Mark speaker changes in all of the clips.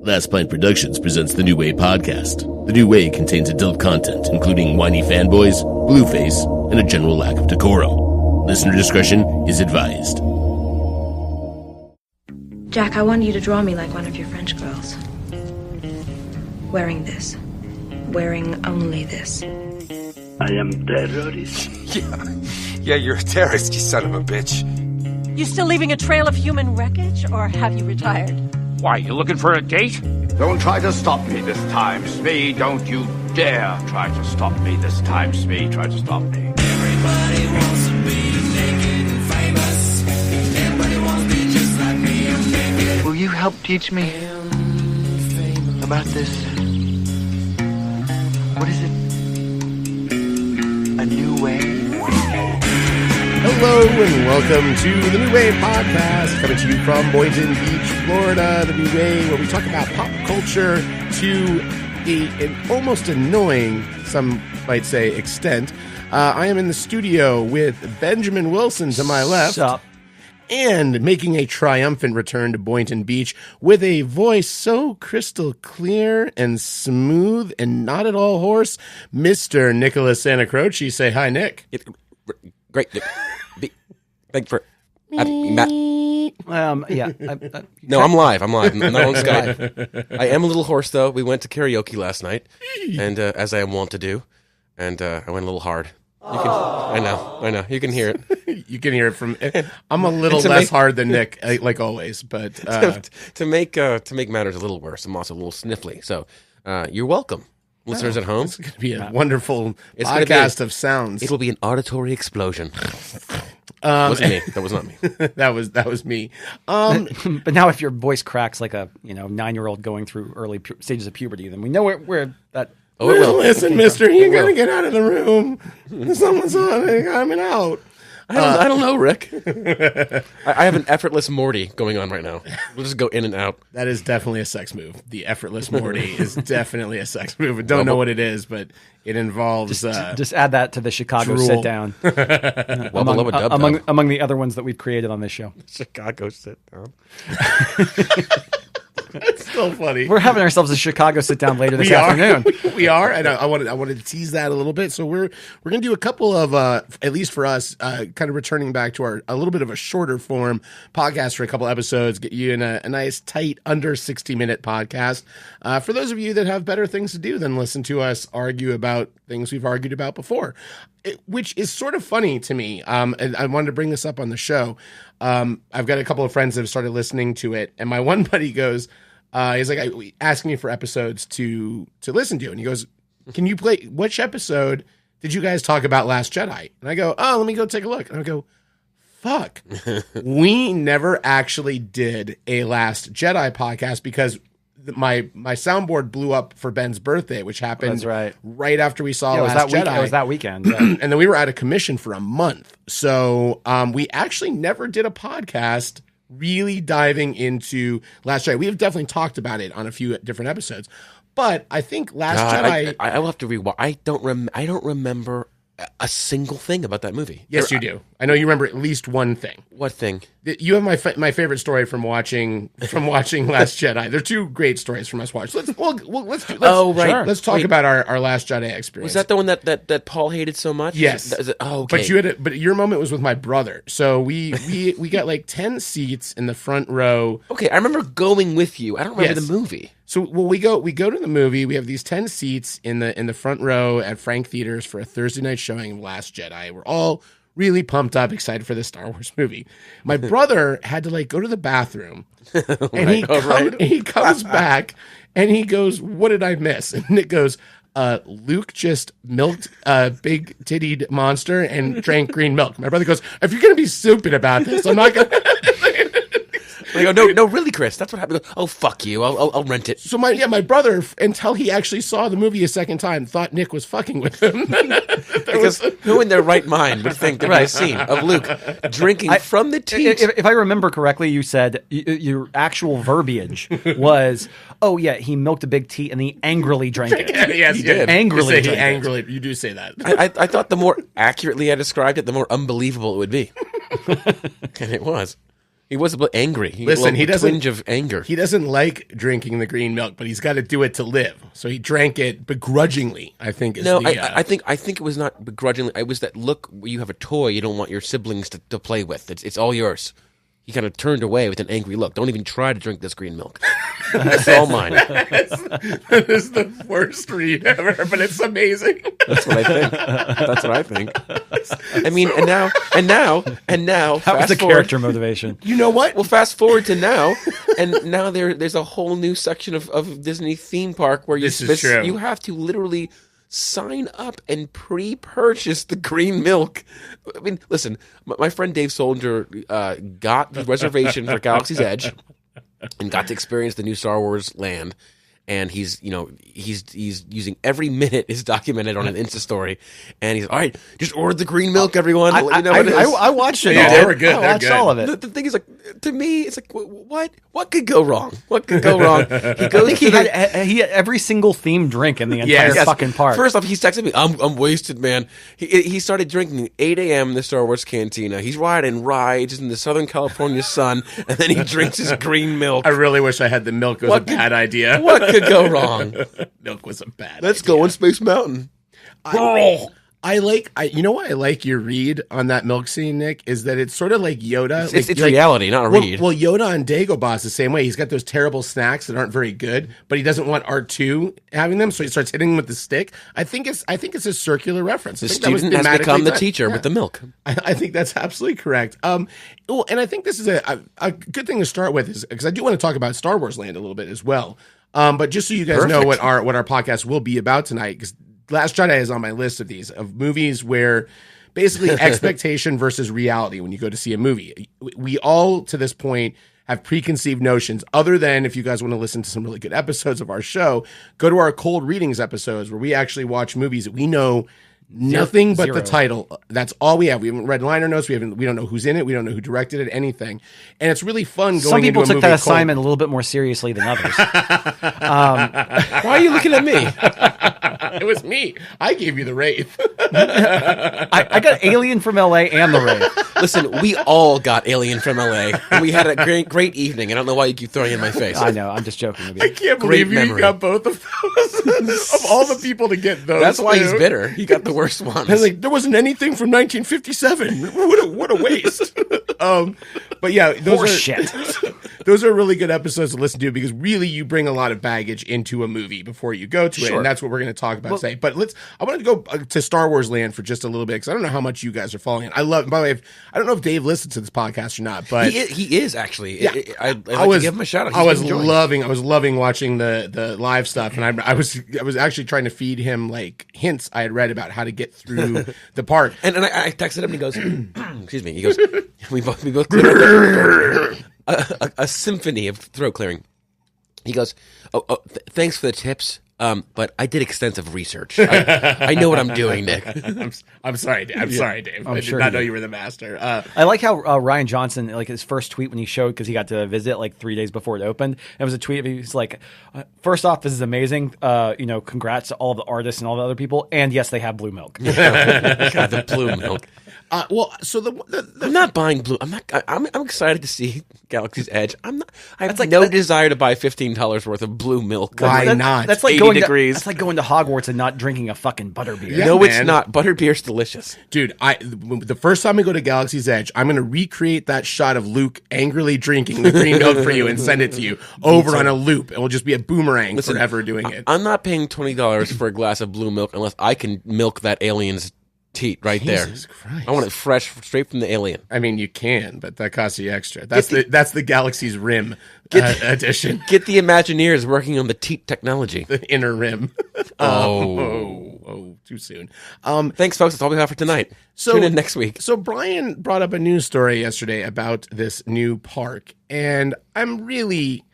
Speaker 1: Last Pint Productions presents the New Way podcast. The New Way contains adult content, including whiny fanboys, blueface, and a general lack of decorum. Listener discretion is advised.
Speaker 2: Jack, I want you to draw me like one of your French girls. Wearing this. Wearing only this.
Speaker 3: I am terrorist.
Speaker 4: Yeah, you're a terrorist, you son of a bitch.
Speaker 5: You still leaving a trail of human wreckage, or have you retired?
Speaker 6: Why, you looking for a date?
Speaker 3: Don't try to stop me this time, Smee. Don't you dare try to stop me this time, Smee. Try to stop me.
Speaker 7: Everybody wants to be naked and famous. Everybody wants to be just like me. I'm naked.
Speaker 8: Will you help teach me about this? What is it? A new way?
Speaker 1: Hello and welcome to the New Way podcast, coming to you from Boynton Beach, Florida. The New Way, where we talk about pop culture to an almost annoying, some might say, extent. I am in the studio with Benjamin Wilson to my left.
Speaker 9: Sup?
Speaker 1: And making a triumphant return to Boynton Beach with a voice so crystal clear and smooth and not at all hoarse, Mr. Nicholas Santacroce. Say hi, Nick.
Speaker 4: Great. Thank you for having me, Matt. No, I'm live. I'm not on Skype. I am a little hoarse, though. We went to karaoke last night, and as I am wont to do, and I went a little hard. I know. You can hear it.
Speaker 1: You can hear it from. I'm a little less hard than Nick, like always, but
Speaker 4: to make matters a little worse, I'm also a little sniffly. So you're welcome, listeners at home.
Speaker 1: It's going to be a wonderful podcast of sounds.
Speaker 4: It'll be an auditory explosion. That wasn't me. That was not me.
Speaker 1: that was me.
Speaker 9: But now, if your voice cracks like a 9-year-old going through early stages of puberty, then we know where that.
Speaker 1: Oh, listen, Mister, you gotta get out of the room. Someone's on. I'm out.
Speaker 4: I don't know, Rick. I have an effortless Morty going on right now. We'll just go in and out.
Speaker 1: That is definitely a sex move. The effortless Morty is definitely a sex move. I don't know what it is, but it involves...
Speaker 9: Just add that to the Chicago
Speaker 1: drool.
Speaker 9: sit down. Among the other ones that we've created on this show.
Speaker 4: Chicago sit down.
Speaker 1: It's still funny.
Speaker 9: We're having ourselves a Chicago sit down later this afternoon.
Speaker 1: We are, and I wanted to tease that a little bit. So we're going to do a couple of, at least for us, kind of returning back to a little bit of a shorter form podcast for a couple episodes, get you in a nice, tight, under 60-minute podcast. For those of you that have better things to do than listen to us argue about things we've argued about before, which is sort of funny to me. And I wanted to bring this up on the show. I've got a couple of friends that have started listening to it, and my one buddy goes, he's like asking me for episodes to listen to, and he goes, "Can you play? Which episode did you guys talk about Last Jedi?" And I go, "Oh, let me go take a look." And I go, "Fuck, we never actually did a Last Jedi podcast because my soundboard blew up for Ben's birthday, which happened right after we saw Last Jedi.
Speaker 9: It was that weekend. Yeah.
Speaker 1: And then we were out of commission for a month. So we actually never did a podcast really diving into Last Jedi. We have definitely talked about it on a few different episodes. But I think Last Jedi...
Speaker 4: I will have to rewatch. I don't remember a single thing about that movie.
Speaker 1: Yes, you do. I know you remember at least one thing.
Speaker 4: What thing?
Speaker 1: You have my favorite story from watching Last Jedi. They're two great stories from us watching. Let's talk about our Last Jedi experience.
Speaker 4: Was that the one that Paul hated so much?
Speaker 1: Yes.
Speaker 4: Okay.
Speaker 1: But your moment was with my brother. So we got like 10 seats in the front row.
Speaker 4: Okay, I remember going with you. I don't remember the movie.
Speaker 1: So we go to the movie. We have these 10 seats in the front row at Frank Theaters for a Thursday night showing of Last Jedi. We're all really pumped up, excited for the Star Wars movie. My brother had to go to the bathroom, and he comes back and he goes, "What did I miss?" And Nick goes, "Luke just milked a big tittied monster and drank green milk." My brother goes, "If you're going to be stupid about this, I'm not going to."
Speaker 4: I go, no, really, Chris, that's what happened. Oh, fuck you, I'll rent it.
Speaker 1: So my brother, until he actually saw the movie a second time, thought Nick was fucking with him.
Speaker 4: Because who in their right mind would think there'd be a scene of Luke drinking from the teat?
Speaker 9: If I remember correctly, you said your actual verbiage was, "Oh yeah, he milked a big teat and he angrly drank it."
Speaker 1: Yes,
Speaker 9: he did. Angrily drank it.
Speaker 1: Angrily, you do say that.
Speaker 4: I thought the more accurately I described it, the more unbelievable it would be, and it was. He was a bit angry.
Speaker 1: Listen, he doesn't
Speaker 4: twinge of anger.
Speaker 1: He doesn't like drinking the green milk, but he's got to do it to live. So he drank it begrudgingly. I think.
Speaker 4: I think it was not begrudgingly. It was that look. You have a toy you don't want your siblings to play with. It's all yours. He kind of turned away with an angry look. Don't even try to drink this green milk. It's all mine.
Speaker 1: That is the worst read ever, but it's amazing.
Speaker 4: That's what I think. I mean, and now.
Speaker 9: That was the character motivation.
Speaker 1: You know what?
Speaker 4: Well, fast forward to now, and now there's a whole new section of Disney theme park where
Speaker 1: This is true.
Speaker 4: you have to literally sign up and pre-purchase the green milk. I mean, listen, my friend Dave Soldier got the reservation for Galaxy's Edge and got to experience the new Star Wars land. And he's using every minute is documented on an Insta story, and he's all right. Just order the green milk, everyone. I'll let you know what it is.
Speaker 9: I watched it.
Speaker 1: Yeah,
Speaker 9: all.
Speaker 1: they were good.
Speaker 9: I
Speaker 1: They're
Speaker 9: watched
Speaker 1: good.
Speaker 9: all of it.
Speaker 4: The thing is, like, to me, it's like, what could go wrong? What could go wrong? He goes.
Speaker 9: I think he had every single themed drink in the entire fucking park.
Speaker 4: First off, he's texting me, I'm wasted, man. He started drinking at 8 a.m. in the Star Wars Cantina. He's riding rides in the Southern California sun, and then he drinks his green milk.
Speaker 1: I really wish I had the milk. It was a bad idea.
Speaker 4: What could go wrong?
Speaker 1: Milk was a bad
Speaker 4: Let's
Speaker 1: idea.
Speaker 4: go on Space Mountain.
Speaker 1: You know why I like your read on that milk scene, Nick, is that it's sort of like Yoda.
Speaker 4: It's reality, not a read.
Speaker 1: Well, Yoda on Dagobah is the same way. He's got those terrible snacks that aren't very good, but he doesn't want R2 having them, so he starts hitting him with the stick. I think it's a circular reference.
Speaker 4: The student has become the teacher with the milk.
Speaker 1: I think that's absolutely correct. Well, and I think this is a good thing to start with, is because I do want to talk about Star Wars Land a little bit as well. But just so you guys know what our podcast will be about tonight, because Last Jedi is on my list of these, of movies where basically expectation versus reality when you go to see a movie. We all, to this point, have preconceived notions, other than, if you guys want to listen to some really good episodes of our show, go to our cold readings episodes where we actually watch movies that we know nothing but the title. That's all we have. We haven't read liner notes. We don't know who's in it. We don't know who directed it. Anything. And it's really fun going
Speaker 9: Some people
Speaker 1: into a
Speaker 9: took that
Speaker 1: movie
Speaker 9: assignment a little bit more seriously than others.
Speaker 4: Why are you looking at me?
Speaker 1: It was me. I gave you the Wraith.
Speaker 9: I got Alien from LA and the Wraith.
Speaker 4: Listen, we all got Alien from LA, and we had a great evening. I don't know why you keep throwing it in my face.
Speaker 9: I know. I'm just joking with you.
Speaker 1: I can't
Speaker 4: Great
Speaker 1: believe you
Speaker 4: memory.
Speaker 1: got both of those. Of all the people to get those.
Speaker 4: That's why
Speaker 1: two.
Speaker 4: he's bitter. He got the worst ones.
Speaker 1: I was like, there wasn't anything from 1957. What a waste. But yeah, those are really good episodes to listen to, because really you bring a lot of baggage into a movie before you go to it, and that's what we're going to talk about today. But I want to go to Star Wars Land for just a little bit, because I don't know how much you guys are following it. By the way, I don't know if Dave listens to this podcast or not, but
Speaker 4: he is actually.
Speaker 1: Yeah.
Speaker 4: I'd like to give him a shout out.
Speaker 1: I was loving watching the live stuff, and I was actually trying to feed him like hints I had read about how to get through the park.
Speaker 4: And I texted him, and he goes, excuse me. He goes, we both cleared a symphony of throat clearing. He goes, thanks for the tips. But I did extensive research. I know what I'm doing, Nick.
Speaker 1: I'm sorry, Dave. Sorry, Dave. I did not know you were the master.
Speaker 9: I like how Ryan Johnson, like his first tweet when he showed, because he got to visit like 3 days before it opened, it was a tweet. He's like, first off, this is amazing. Congrats to all the artists and all the other people. And yes, they have blue milk.
Speaker 4: God, the blue milk.
Speaker 1: So
Speaker 4: I'm not buying blue. I'm excited to see Galaxy's Edge. I have no desire to buy $15 worth of blue milk.
Speaker 1: Why not?
Speaker 9: That's like
Speaker 4: 80
Speaker 9: going
Speaker 4: degrees.
Speaker 9: That's like going to Hogwarts and not drinking a fucking butterbeer.
Speaker 1: Yeah,
Speaker 4: no,
Speaker 1: man.
Speaker 4: it's not. Butterbeer's delicious.
Speaker 1: Dude, the first time we go to Galaxy's Edge, I'm going to recreate that shot of Luke angrily drinking the green milk for you and send it to you over on a loop. It will just be a boomerang forever doing it.
Speaker 4: I'm not paying $20 for a glass of blue milk unless I can milk that alien's teat right
Speaker 1: Jesus
Speaker 4: there.
Speaker 1: Christ.
Speaker 4: I want it fresh, straight from the alien.
Speaker 1: I mean, you can, but that costs you extra. That's the Galaxy's Rim edition.
Speaker 4: Get the Imagineers working on the teat technology.
Speaker 1: The inner rim. Too soon.
Speaker 4: Thanks, folks. That's all we have for tonight. Tune in next week.
Speaker 1: So Brian brought up a news story yesterday about this new park, and I'm really,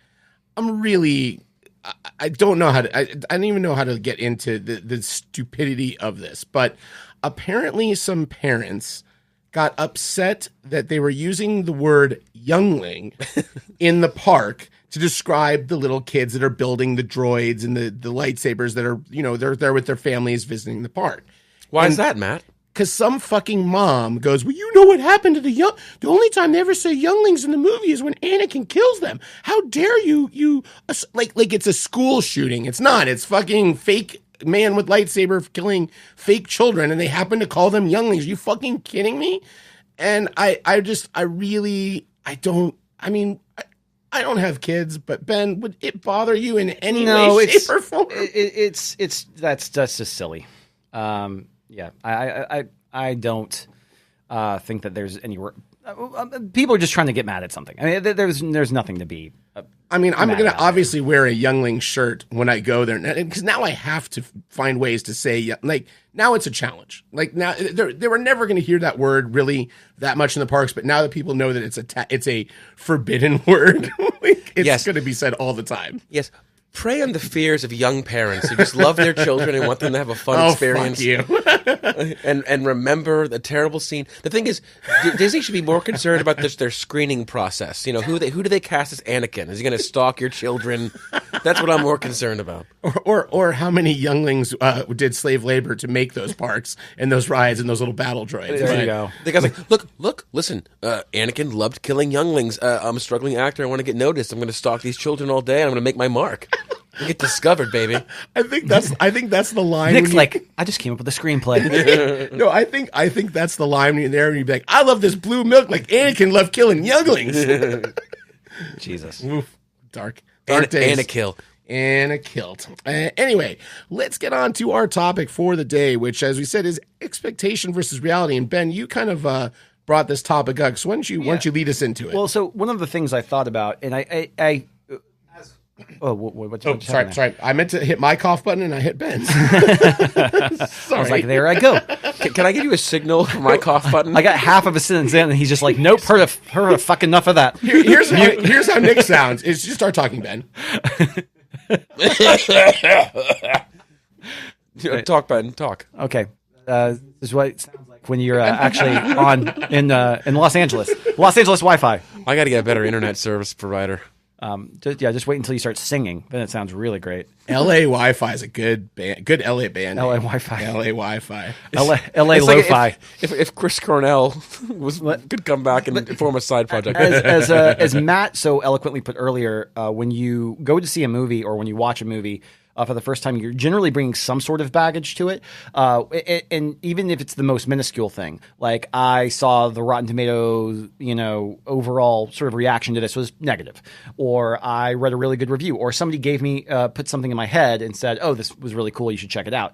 Speaker 1: I don't know how to, I don't even know how to get into the stupidity of this, but apparently some parents got upset that they were using the word youngling in the park to describe the little kids that are building the droids and the lightsabers that are, they're there with their families visiting the park.
Speaker 4: Why is that, Matt?
Speaker 1: because some fucking mom goes, well, you know what happened to the only time they ever say younglings in the movie is when Anakin kills them. How dare you like it's a school shooting. It's not. It's fucking fake man with lightsaber killing fake children, and they happen to call them younglings. Are you fucking kidding me? And I don't have kids, but Ben, would it bother you in any way, shape, or form?
Speaker 9: That's just silly. Yeah, I don't think that there's any. People are just trying to get mad at something. I mean, there's nothing to be.
Speaker 1: I'm going to obviously wear a youngling shirt when I go there, because now I have to find ways to say, like, now it's a challenge. Like, now they were never going to hear that word really that much in the parks, but now that people know that it's a forbidden word, it's going to be said all the time.
Speaker 4: Yes. Prey on the fears of young parents who just love their children and want them to have a fun experience.
Speaker 1: Fuck you.
Speaker 4: and remember the terrible scene. The thing is, Disney should be more concerned about their screening process. You know, who do they cast as Anakin? Is he going to stalk your children? That's what I'm more concerned about.
Speaker 1: Or how many younglings did slave labor to make those parks and those rides and those little battle droids?
Speaker 9: There you go.
Speaker 4: The guy's like, look, listen. Anakin loved killing younglings. I'm a struggling actor. I want to get noticed. I'm going to stalk these children all day, and I'm going to make my mark. You get discovered, baby.
Speaker 1: I think that's the line.
Speaker 9: Nick's like, I just came up with a screenplay.
Speaker 1: No, I think that's the line when you're there and you'd be like, I love this blue milk like Anakin loved killing younglings.
Speaker 9: Jesus.
Speaker 1: Oof, dark days.
Speaker 4: And a kill.
Speaker 1: Anyway, let's get on to our topic for the day, which, as we said, is expectation versus reality. And Ben, you kind of brought this topic up. So why don't you lead us into it?
Speaker 9: Well, so one of the things I thought about, and I
Speaker 1: sorry. I meant to hit my cough button and I hit Ben's.
Speaker 9: I was like, there I go.
Speaker 4: Can I give you a signal for my cough button?
Speaker 9: I got half of a sentence in, and he's just like, nope, heard a fuck enough of that.
Speaker 1: Here's how Nick sounds. Is just start talking, Ben.
Speaker 4: Talk, Ben. Talk.
Speaker 9: Okay. This is what it sounds like when you're actually in Los Angeles. Los Angeles Wi-Fi.
Speaker 4: I got to get a better internet service provider.
Speaker 9: Just wait until you start singing. Then it sounds really great.
Speaker 1: LA Wi-Fi is a good band, good LA band.
Speaker 9: LA Wi-Fi.
Speaker 1: LA Wi-Fi.
Speaker 9: LA
Speaker 4: It's
Speaker 9: Lo-Fi.
Speaker 4: like if Chris Cornell could come back and form a side project.
Speaker 9: As Matt so eloquently put earlier, when you go to see a movie or when you watch a movie for the first time, you're generally bringing some sort of baggage to it. And even if it's the most minuscule thing, like I saw the Rotten Tomatoes, overall sort of reaction to this was negative, or I read a really good review, or somebody gave me, put something in my head and said, oh, this was really cool, you should check it out.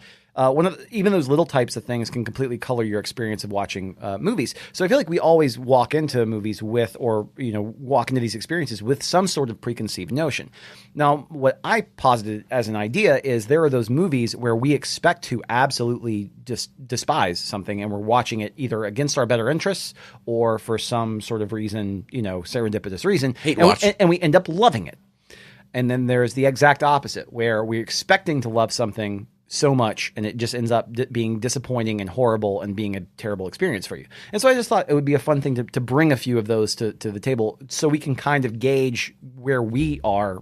Speaker 9: Even those little types of things can completely color your experience of watching movies. So I feel like we always walk into movies with, or walk into these experiences with some sort of preconceived notion. Now, what I posited as an idea is there are those movies where we expect to absolutely just despise something, and we're watching it either against our better interests or for some sort of reason, serendipitous reason, and we end up loving it. And then there's the exact opposite, where we're expecting to love something so much, and it just ends up being disappointing and horrible and being a terrible experience for you. And so I just thought it would be a fun thing to bring a few of those to the table so we can kind of gauge where we are,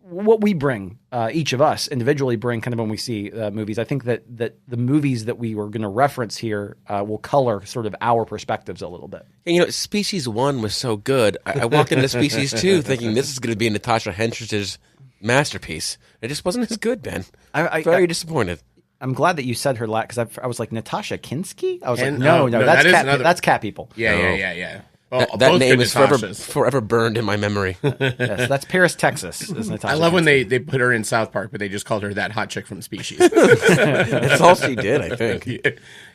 Speaker 9: what we bring, each of us individually bring kind of when we see movies. I think that the movies that we were going to reference here will color sort of our perspectives a little bit.
Speaker 4: And Species 1 was so good. I walked into Species 2 thinking this is going to be Natasha Henstridge's masterpiece. It just wasn't as good, Ben. I very disappointed.
Speaker 9: I'm glad that you said her because I was like, Natasha Kinski? I was like, no, that's cat people.
Speaker 1: Yeah. Well,
Speaker 4: that name is forever burned in my memory.
Speaker 9: Yes, that's Paris, Texas. Is Natasha
Speaker 1: I love
Speaker 9: Kinski.
Speaker 1: when they put her in South Park, but they just called her that hot chick from Species.
Speaker 4: That's all she did, I think.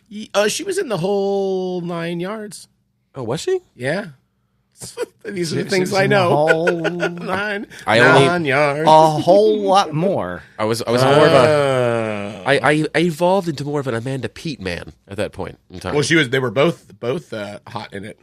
Speaker 1: Yeah. She was in the whole 9 yards.
Speaker 4: Oh, was she?
Speaker 1: Yeah. These are the things I know. Nine yards.
Speaker 9: A whole lot more.
Speaker 4: I was more of a. I evolved into more of an Amanda Peet man at that point in time.
Speaker 1: Well, they were both hot in it.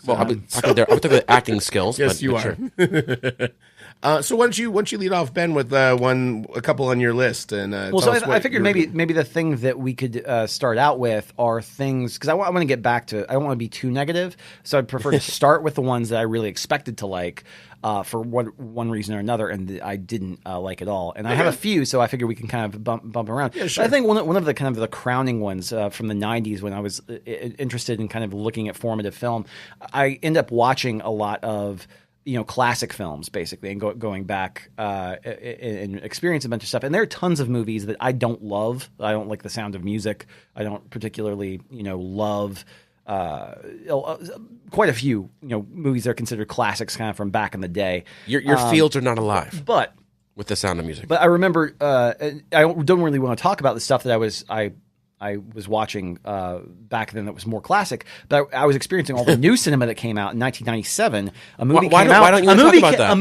Speaker 4: Well, I'm talking about acting skills.
Speaker 1: Yes,
Speaker 4: but
Speaker 1: you are.
Speaker 4: Sure.
Speaker 1: So why don't you lead off, Ben, with a couple on your list, and
Speaker 9: I figured maybe the thing that we could start out with are things, because I want to get back to, I don't want to be too negative, so I'd prefer to start with the ones that I really expected to like, for one reason or another, and I didn't like at all. And I have a few, so I figure we can kind of bump around. Yeah, sure. But I think one of the kind of the crowning ones from the 90s when I was interested in kind of looking at formative film, I end up watching a lot of classic films basically, and going back and experiencing a bunch of stuff. And there are tons of movies that I don't love. I don't like The Sound of Music. I don't particularly love quite a few movies that are considered classics kind of from back in the day.
Speaker 4: Your fields are not alive,
Speaker 9: but
Speaker 4: with The Sound of Music.
Speaker 9: But I remember I don't really want to talk about the stuff that I was watching back then that was more classic, but I was experiencing all the new cinema that came out in 1997. A movie came out.
Speaker 4: Why don't you talk about that?
Speaker 9: A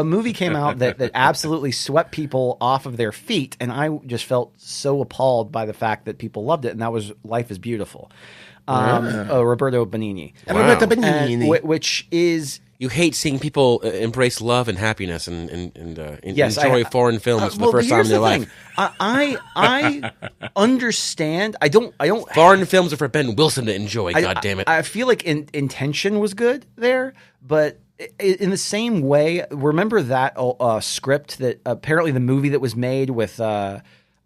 Speaker 9: movie came out that absolutely swept people off of their feet, and I just felt so appalled by the fact that people loved it, and that was Life is Beautiful. Roberto Benigni.
Speaker 1: Wow. Roberto Benigni.
Speaker 9: Which is...
Speaker 4: You hate seeing people embrace love and happiness and
Speaker 9: yes,
Speaker 4: enjoy foreign films for the first time in their life.
Speaker 9: I understand. I don't.
Speaker 4: Foreign films are for Ben Wilson to enjoy. God damn it!
Speaker 9: I feel like intention was good there, but in the same way, remember that script that apparently the movie that was made with.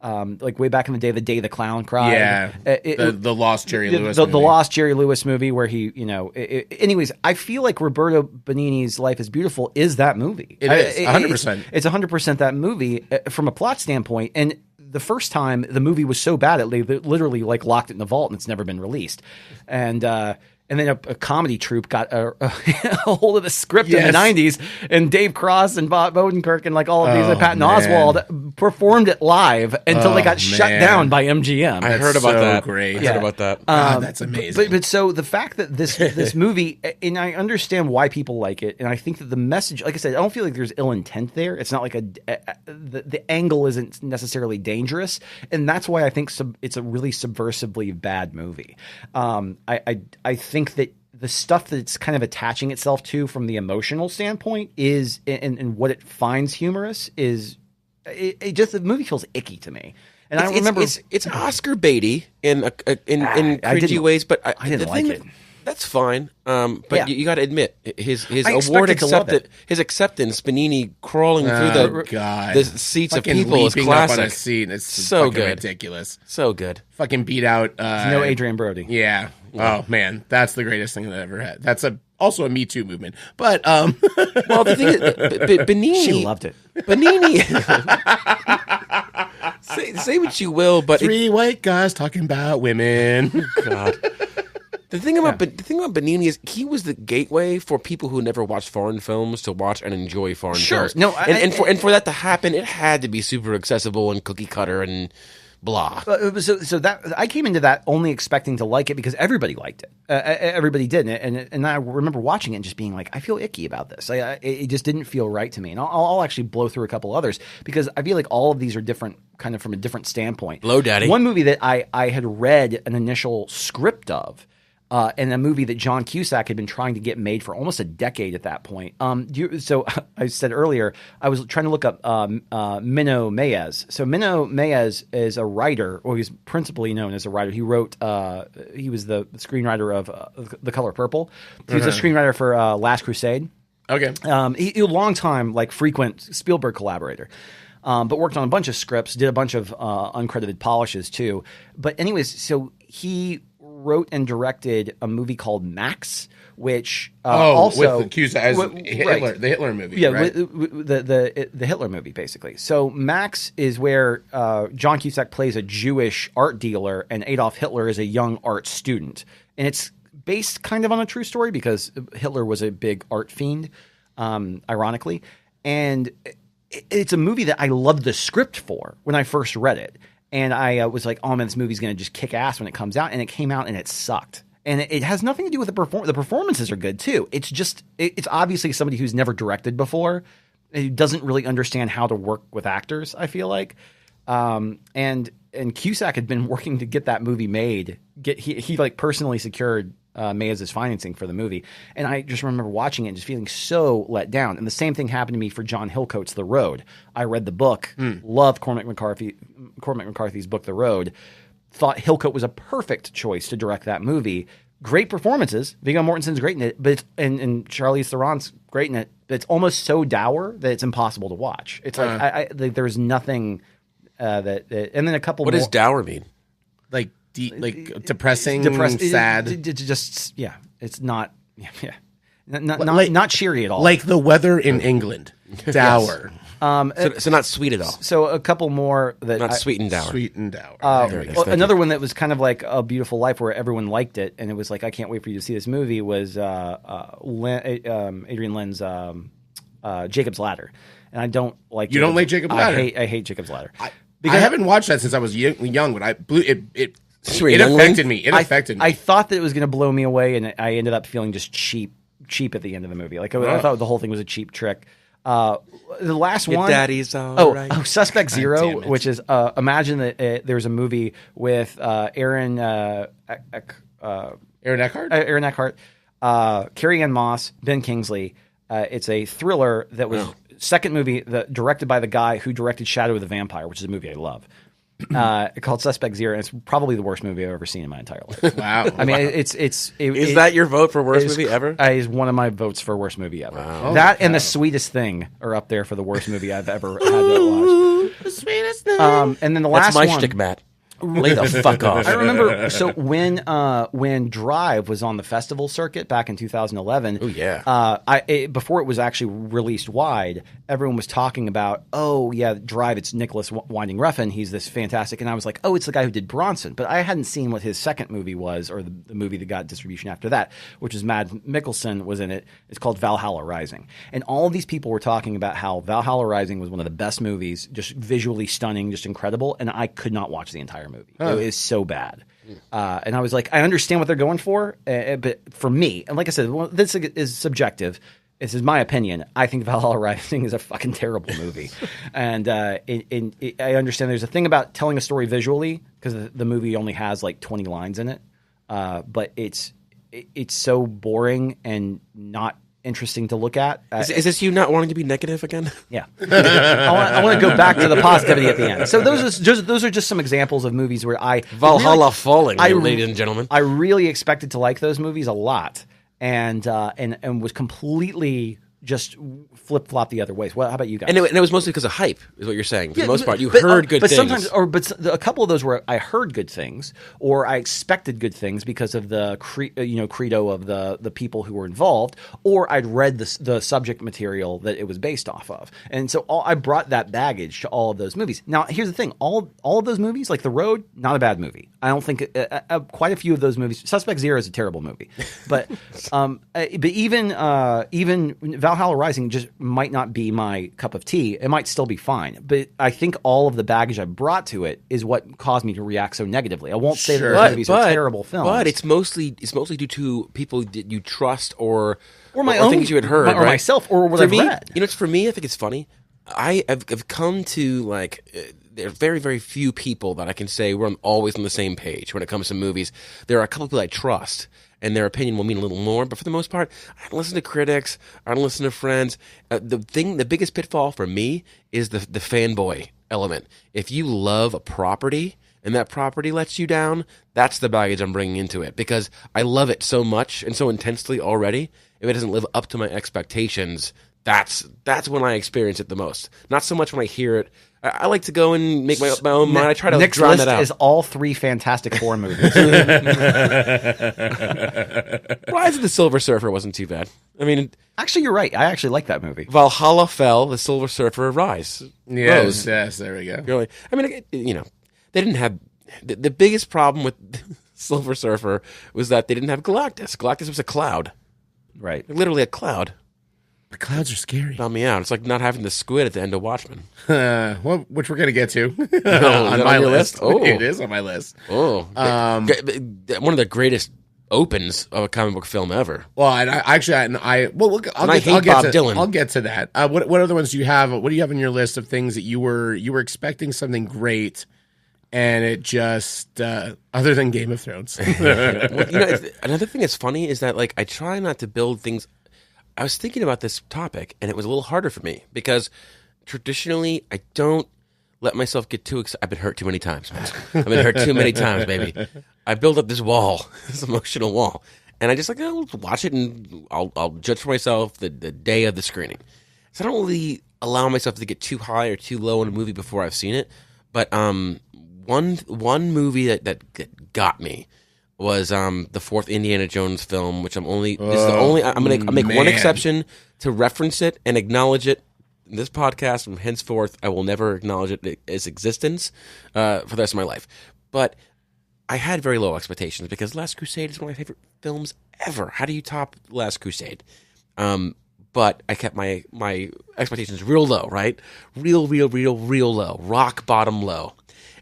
Speaker 9: Like way back in the day the clown cried.
Speaker 1: Yeah, the Lost Jerry Lewis movie.
Speaker 9: The Lost Jerry Lewis movie where he, anyways, I feel like Roberto Benigni's Life is Beautiful is that movie.
Speaker 1: It is, 100%.
Speaker 9: It's 100% that movie from a plot standpoint. And the first time the movie was so bad, they literally like locked it in the vault and it's never been released. And then a comedy troupe got a hold of the script in the 90s, and Dave Cross and Bob Odenkirk and like all of these, and Patton Oswalt performed it live until they got shut down by MGM.
Speaker 4: I heard about that.
Speaker 1: Great.
Speaker 4: I heard about that.
Speaker 1: That's amazing.
Speaker 9: But so the fact that this movie, and I understand why people like it, and I think that the message, like I said, I don't feel like there's ill intent there. It's not like the angle isn't necessarily dangerous, and that's why I think it's a really subversively bad movie. I think that the stuff that it's kind of attaching itself to from the emotional standpoint is, and what it finds humorous is, it just, the movie feels icky to me. And I remember
Speaker 4: it's Oscar baity in cringy ways, but
Speaker 9: I didn't like it.
Speaker 4: That's fine. But you got to admit his award his acceptance, Benigni crawling through the seats of people is classic.
Speaker 1: Up on a seat. It's
Speaker 4: so good,
Speaker 1: ridiculous,
Speaker 4: so good.
Speaker 1: Fucking beat out.
Speaker 9: No Adrian Brody.
Speaker 1: Yeah. Oh man, that's the greatest thing that I ever had. That's also a Me Too movement. But
Speaker 4: well, the thing is, Benigni,
Speaker 9: she loved it.
Speaker 4: Benigni. say what you will, but
Speaker 1: three white guys talking about women.
Speaker 4: God. The thing about Benigni is he was the gateway for people who never watched foreign films to watch and enjoy foreign films.
Speaker 9: No,
Speaker 4: and for that to happen, it had to be super accessible and cookie cutter and blah.
Speaker 9: So that I came into that only expecting to like it because everybody liked it. Everybody did, and I remember watching it and just being like, I feel icky about this. It just didn't feel right to me. And I'll actually blow through a couple others because I feel like all of these are different, kind of from a different standpoint.
Speaker 4: Blow, Daddy.
Speaker 9: One movie that I had read an initial script of. And a movie that John Cusack had been trying to get made for almost a decade at that point. So I said earlier, I was trying to look up Mino Meiaz. So Mino Meiaz is a writer, or he's principally known as a writer. He wrote, he was the screenwriter of The Color Purple. He was a screenwriter for Last Crusade.
Speaker 1: Okay.
Speaker 9: He a long time, like frequent Spielberg collaborator. But worked on a bunch of scripts, did a bunch of uncredited polishes too. But anyways, so he wrote and directed a movie called Max, which also
Speaker 1: with Cusack as Hitler, the Hitler movie.
Speaker 9: Yeah,
Speaker 1: right?
Speaker 9: the Hitler movie basically. So Max is where John Cusack plays a Jewish art dealer, and Adolf Hitler is a young art student, and it's based kind of on a true story because Hitler was a big art fiend, ironically, and it's a movie that I loved the script for when I first read it. And I was like, oh man, this movie's going to just kick ass when it comes out. And it came out and it sucked. And it has nothing to do with the performance. The performances are good too. It's just, it's obviously somebody who's never directed before, who doesn't really understand how to work with actors, I feel like. And Cusack had been working to get that movie made. He like personally secured Meiaz's financing for the movie. And I just remember watching it and just feeling so let down. And the same thing happened to me for John Hillcoat's The Road. I read the book, loved Cormac McCarthy's book, The Road, thought Hillcoat was a perfect choice to direct that movie, great performances. Viggo Mortensen's great in it, but and Charlize Theron's great in it. But it's almost so dour that it's impossible to watch. It's like there's nothing that and then a couple.
Speaker 4: What does dour mean?
Speaker 1: Like depressing, sad.
Speaker 9: Just it's not. Yeah. Not cheery at all.
Speaker 1: Like the weather in England. Dour.
Speaker 4: So not sweet at all.
Speaker 9: So a couple more that
Speaker 4: not sweet and dour.
Speaker 1: Sweet and dour.
Speaker 9: Another one that was kind of like A Beautiful Life, where everyone liked it, and it was like, I can't wait for you to see this movie. Was Adrian Lynn's Jacob's Ladder, and I don't like.
Speaker 1: You don't like Jacob's Ladder?
Speaker 9: I hate Jacob's Ladder.
Speaker 1: I haven't watched that since I was young, but it affected me. It affected me.
Speaker 9: I thought that it was going to blow me away, and I ended up feeling just cheap at the end of the movie. Like I thought the whole thing was a cheap trick. The last
Speaker 4: Your
Speaker 9: one,
Speaker 4: daddy's all right.
Speaker 9: Suspect Zero, which is imagine that there's a movie with Aaron Eckhart, Carrie Ann Moss, Ben Kingsley. It's a thriller that was second movie directed by the guy who directed Shadow of the Vampire, which is a movie I love. Called Suspect Zero, and it's probably the worst movie I've ever seen in my entire life.
Speaker 1: Wow!
Speaker 9: I mean, is
Speaker 4: that your vote for worst movie ever?
Speaker 9: Is one of my votes for worst movie ever.
Speaker 4: Wow.
Speaker 9: That and The Sweetest Thing are up there for the worst movie I've ever had to watch.
Speaker 1: The Sweetest Thing.
Speaker 9: And then the last
Speaker 4: That's my
Speaker 9: one,
Speaker 4: shtick, Matt. Lay the fuck off.
Speaker 9: I remember. So when Drive was on the festival circuit back in 2011,
Speaker 4: oh yeah,
Speaker 9: before it was actually released wide, everyone was talking about, oh yeah, Drive. It's Nicholas Winding Refn. He's this fantastic, and I was like, oh, it's the guy who did Bronson, but I hadn't seen what his second movie was, or the movie that got distribution after that, which is Mads Mikkelsen was in it. It's called Valhalla Rising, and all of these people were talking about how Valhalla Rising was one of the best movies, just visually stunning, just incredible, and I could not watch the entire movie. It is so bad. And I was like, I understand what they're going for, but for me, and like I said, this is subjective. This is my opinion. I think Valhalla Rising is a fucking terrible movie. And I understand there's a thing about telling a story visually, because the movie only has like 20 lines in it. But it's so boring and not interesting to look at.
Speaker 4: Is this you not wanting to be negative again?
Speaker 9: Yeah. I want to go back to the positivity at the end. So those are just some examples of movies where
Speaker 4: Valhalla Falling, ladies and gentlemen.
Speaker 9: I really expected to like those movies a lot, and was completely just flip-flop the other ways. Well, how about you guys?
Speaker 4: And it was mostly because of hype, is what you're saying. For the most part, you heard good things.
Speaker 9: But a couple of those were I heard good things, or I expected good things because of the credo of the people who were involved, or I'd read the subject material that it was based off of, and so I brought that baggage to all of those movies. Now, here's the thing: all of those movies, like The Road, not a bad movie. I don't think quite a few of those movies. Suspect Zero is a terrible movie, but even Valhalla Rising just might not be my cup of tea. It might still be fine, but I think all of the baggage I brought to it is what caused me to react so negatively. I won't say that those movies are terrible films,
Speaker 4: but it's mostly due to people that you trust or
Speaker 9: my own
Speaker 4: things you had heard,
Speaker 9: or
Speaker 4: right?
Speaker 9: myself, or what I've read.
Speaker 4: You know, it's for me. I think it's funny. I've come to like. There are very, very few people that I can say we're always on the same page when it comes to movies. There are a couple people I trust, and their opinion will mean a little more. But for the most part, I don't listen to critics. I don't listen to friends. The biggest pitfall for me is the fanboy element. If you love a property and that property lets you down, that's the baggage I'm bringing into it, because I love it so much and so intensely already. If it doesn't live up to my expectations, that's when I experience it the most. Not so much when I hear it. I like to go and make my own mind. I try to
Speaker 9: Nick's
Speaker 4: drown
Speaker 9: list
Speaker 4: that out.
Speaker 9: is all three Fantastic Four movies.
Speaker 4: Rise of the Silver Surfer wasn't too bad. I mean,
Speaker 9: actually, you're right. I actually like that movie.
Speaker 4: Valhalla fell, the Silver Surfer rise.
Speaker 1: Yes, there we go.
Speaker 4: Really, I mean, they didn't have the biggest problem with Silver Surfer was that they didn't have Galactus. Galactus was a cloud,
Speaker 9: right?
Speaker 4: Literally a cloud.
Speaker 1: The clouds are scary.
Speaker 4: Found me out. It's like not having the squid at the end of Watchmen.
Speaker 1: Well, which we're going to get to
Speaker 4: on
Speaker 1: my list.
Speaker 4: Oh.
Speaker 1: It is on my list.
Speaker 4: Oh, one of the greatest opens of a comic book film ever.
Speaker 1: Well, I'll get to that. What other ones do you have? What do you have on your list of things that you were expecting something great, and it just other than Game of Thrones?
Speaker 4: Another thing that's funny is that like I try not to build things. I was thinking about this topic, and it was a little harder for me because traditionally I don't let myself get too excited. I've been hurt too many times, man. I've been hurt too many times, baby. I built up this wall, this emotional wall. And I just I'll watch it and I'll judge for myself the day of the screening. So I don't really allow myself to get too high or too low in a movie before I've seen it. But one movie that got me was the fourth Indiana Jones film, which I'm make one exception to reference it and acknowledge it in this podcast. From henceforth, I will never acknowledge it its existence for the rest of my life. But I had very low expectations because Last Crusade is one of my favorite films ever. How do you top Last Crusade? But I kept my expectations real low, right? Real low. Rock bottom low.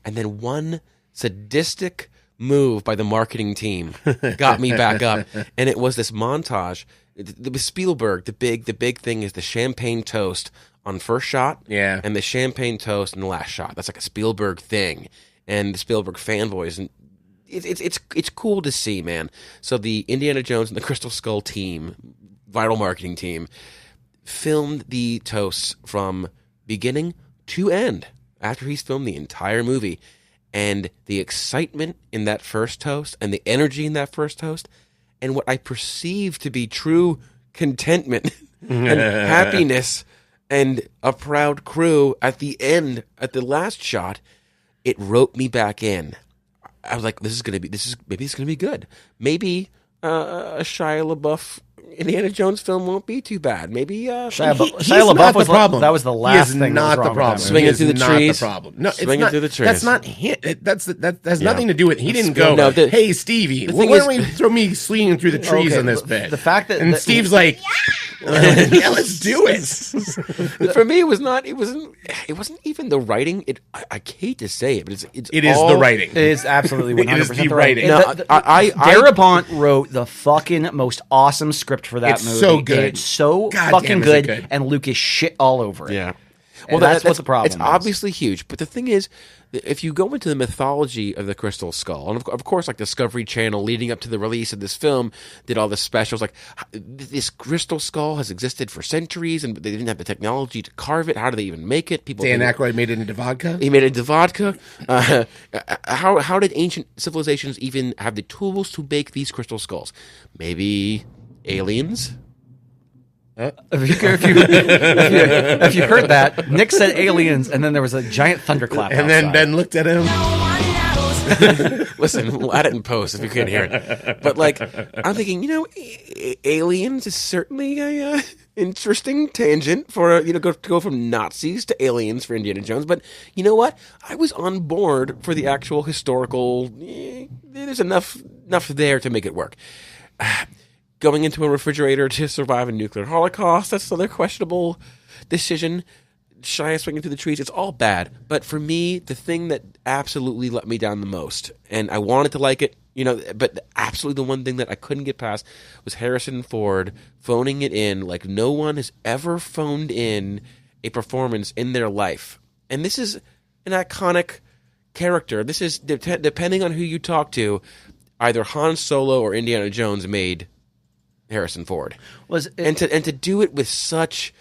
Speaker 4: And then one sadistic move by the marketing team got me back up. And it was this montage. It was Spielberg. The big thing is the champagne toast on first shot.
Speaker 1: Yeah.
Speaker 4: And the champagne toast in the last shot. That's like a Spielberg thing. And the Spielberg fanboys. And it's cool to see, man. So the Indiana Jones and the Crystal Skull team, viral marketing team, filmed the toasts from beginning to end after he's filmed the entire movie. And the excitement in that first toast and the energy in that first toast and what I perceive to be true contentment and happiness and a proud crew at the end, at the last shot, it roped me back in. I was like, maybe this is gonna be good. Maybe a Shia LaBeouf Indiana Jones film won't be too bad. Maybe
Speaker 9: Shia LaBeouf was the problem. That was the last thing.
Speaker 1: Not
Speaker 9: that was
Speaker 1: the
Speaker 9: wrong
Speaker 1: problem.
Speaker 9: with that
Speaker 4: Swinging
Speaker 9: movie.
Speaker 4: through the trees.
Speaker 1: The problem. No,
Speaker 4: Swinging
Speaker 1: it's not,
Speaker 4: through the trees.
Speaker 1: That's not him. That has nothing to do with. He didn't go.
Speaker 4: No,
Speaker 1: hey, Stevie, why don't we throw me swinging through the trees on this bit?
Speaker 9: The fact that
Speaker 1: and Steve's like, yeah, let's do it.
Speaker 4: For me, it wasn't even the writing. I hate to say it, but
Speaker 1: it is the writing.
Speaker 9: It is absolutely 100%
Speaker 1: It is the writing.
Speaker 4: No,
Speaker 9: Darabont wrote the fucking most awesome script for that
Speaker 1: It's
Speaker 9: movie.
Speaker 1: so good.
Speaker 9: It's so
Speaker 1: God
Speaker 9: fucking
Speaker 1: damn, is it
Speaker 9: good,
Speaker 1: good.
Speaker 9: and Lucas shit all over it.
Speaker 4: Yeah.
Speaker 9: Well, that's what the problem
Speaker 4: It's
Speaker 9: is.
Speaker 4: obviously huge, but the thing is, if you go into the mythology of the Crystal Skull, and of course, like Discovery Channel leading up to the release of this film, did all the specials, like this Crystal Skull has existed for centuries, and they didn't have the technology to carve it. How do they even make it? People
Speaker 1: Dan Aykroyd made it into vodka.
Speaker 4: He made it into vodka. How did ancient civilizations even have the tools to make these crystal skulls? Maybe aliens.
Speaker 9: If you heard that, Nick said aliens, and then there was a giant thunderclap.
Speaker 1: And then Ben looked at him.
Speaker 4: Listen, we'll add it in post if you can't hear it. But like, I'm thinking, aliens is certainly a interesting tangent for go from Nazis to aliens for Indiana Jones. But you know what? I was on board for the actual historical. There's enough there to make it work. Going into a refrigerator to survive a nuclear holocaust, that's another questionable decision. Shia swinging through the trees, it's all bad. But for me, the thing that absolutely let me down the most, and I wanted to like it, but absolutely the one thing that I couldn't get past was Harrison Ford phoning it in like no one has ever phoned in a performance in their life. And this is an iconic character. This is, depending on who you talk to, either Han Solo or Indiana Jones made Harrison Ford, and to do it with such,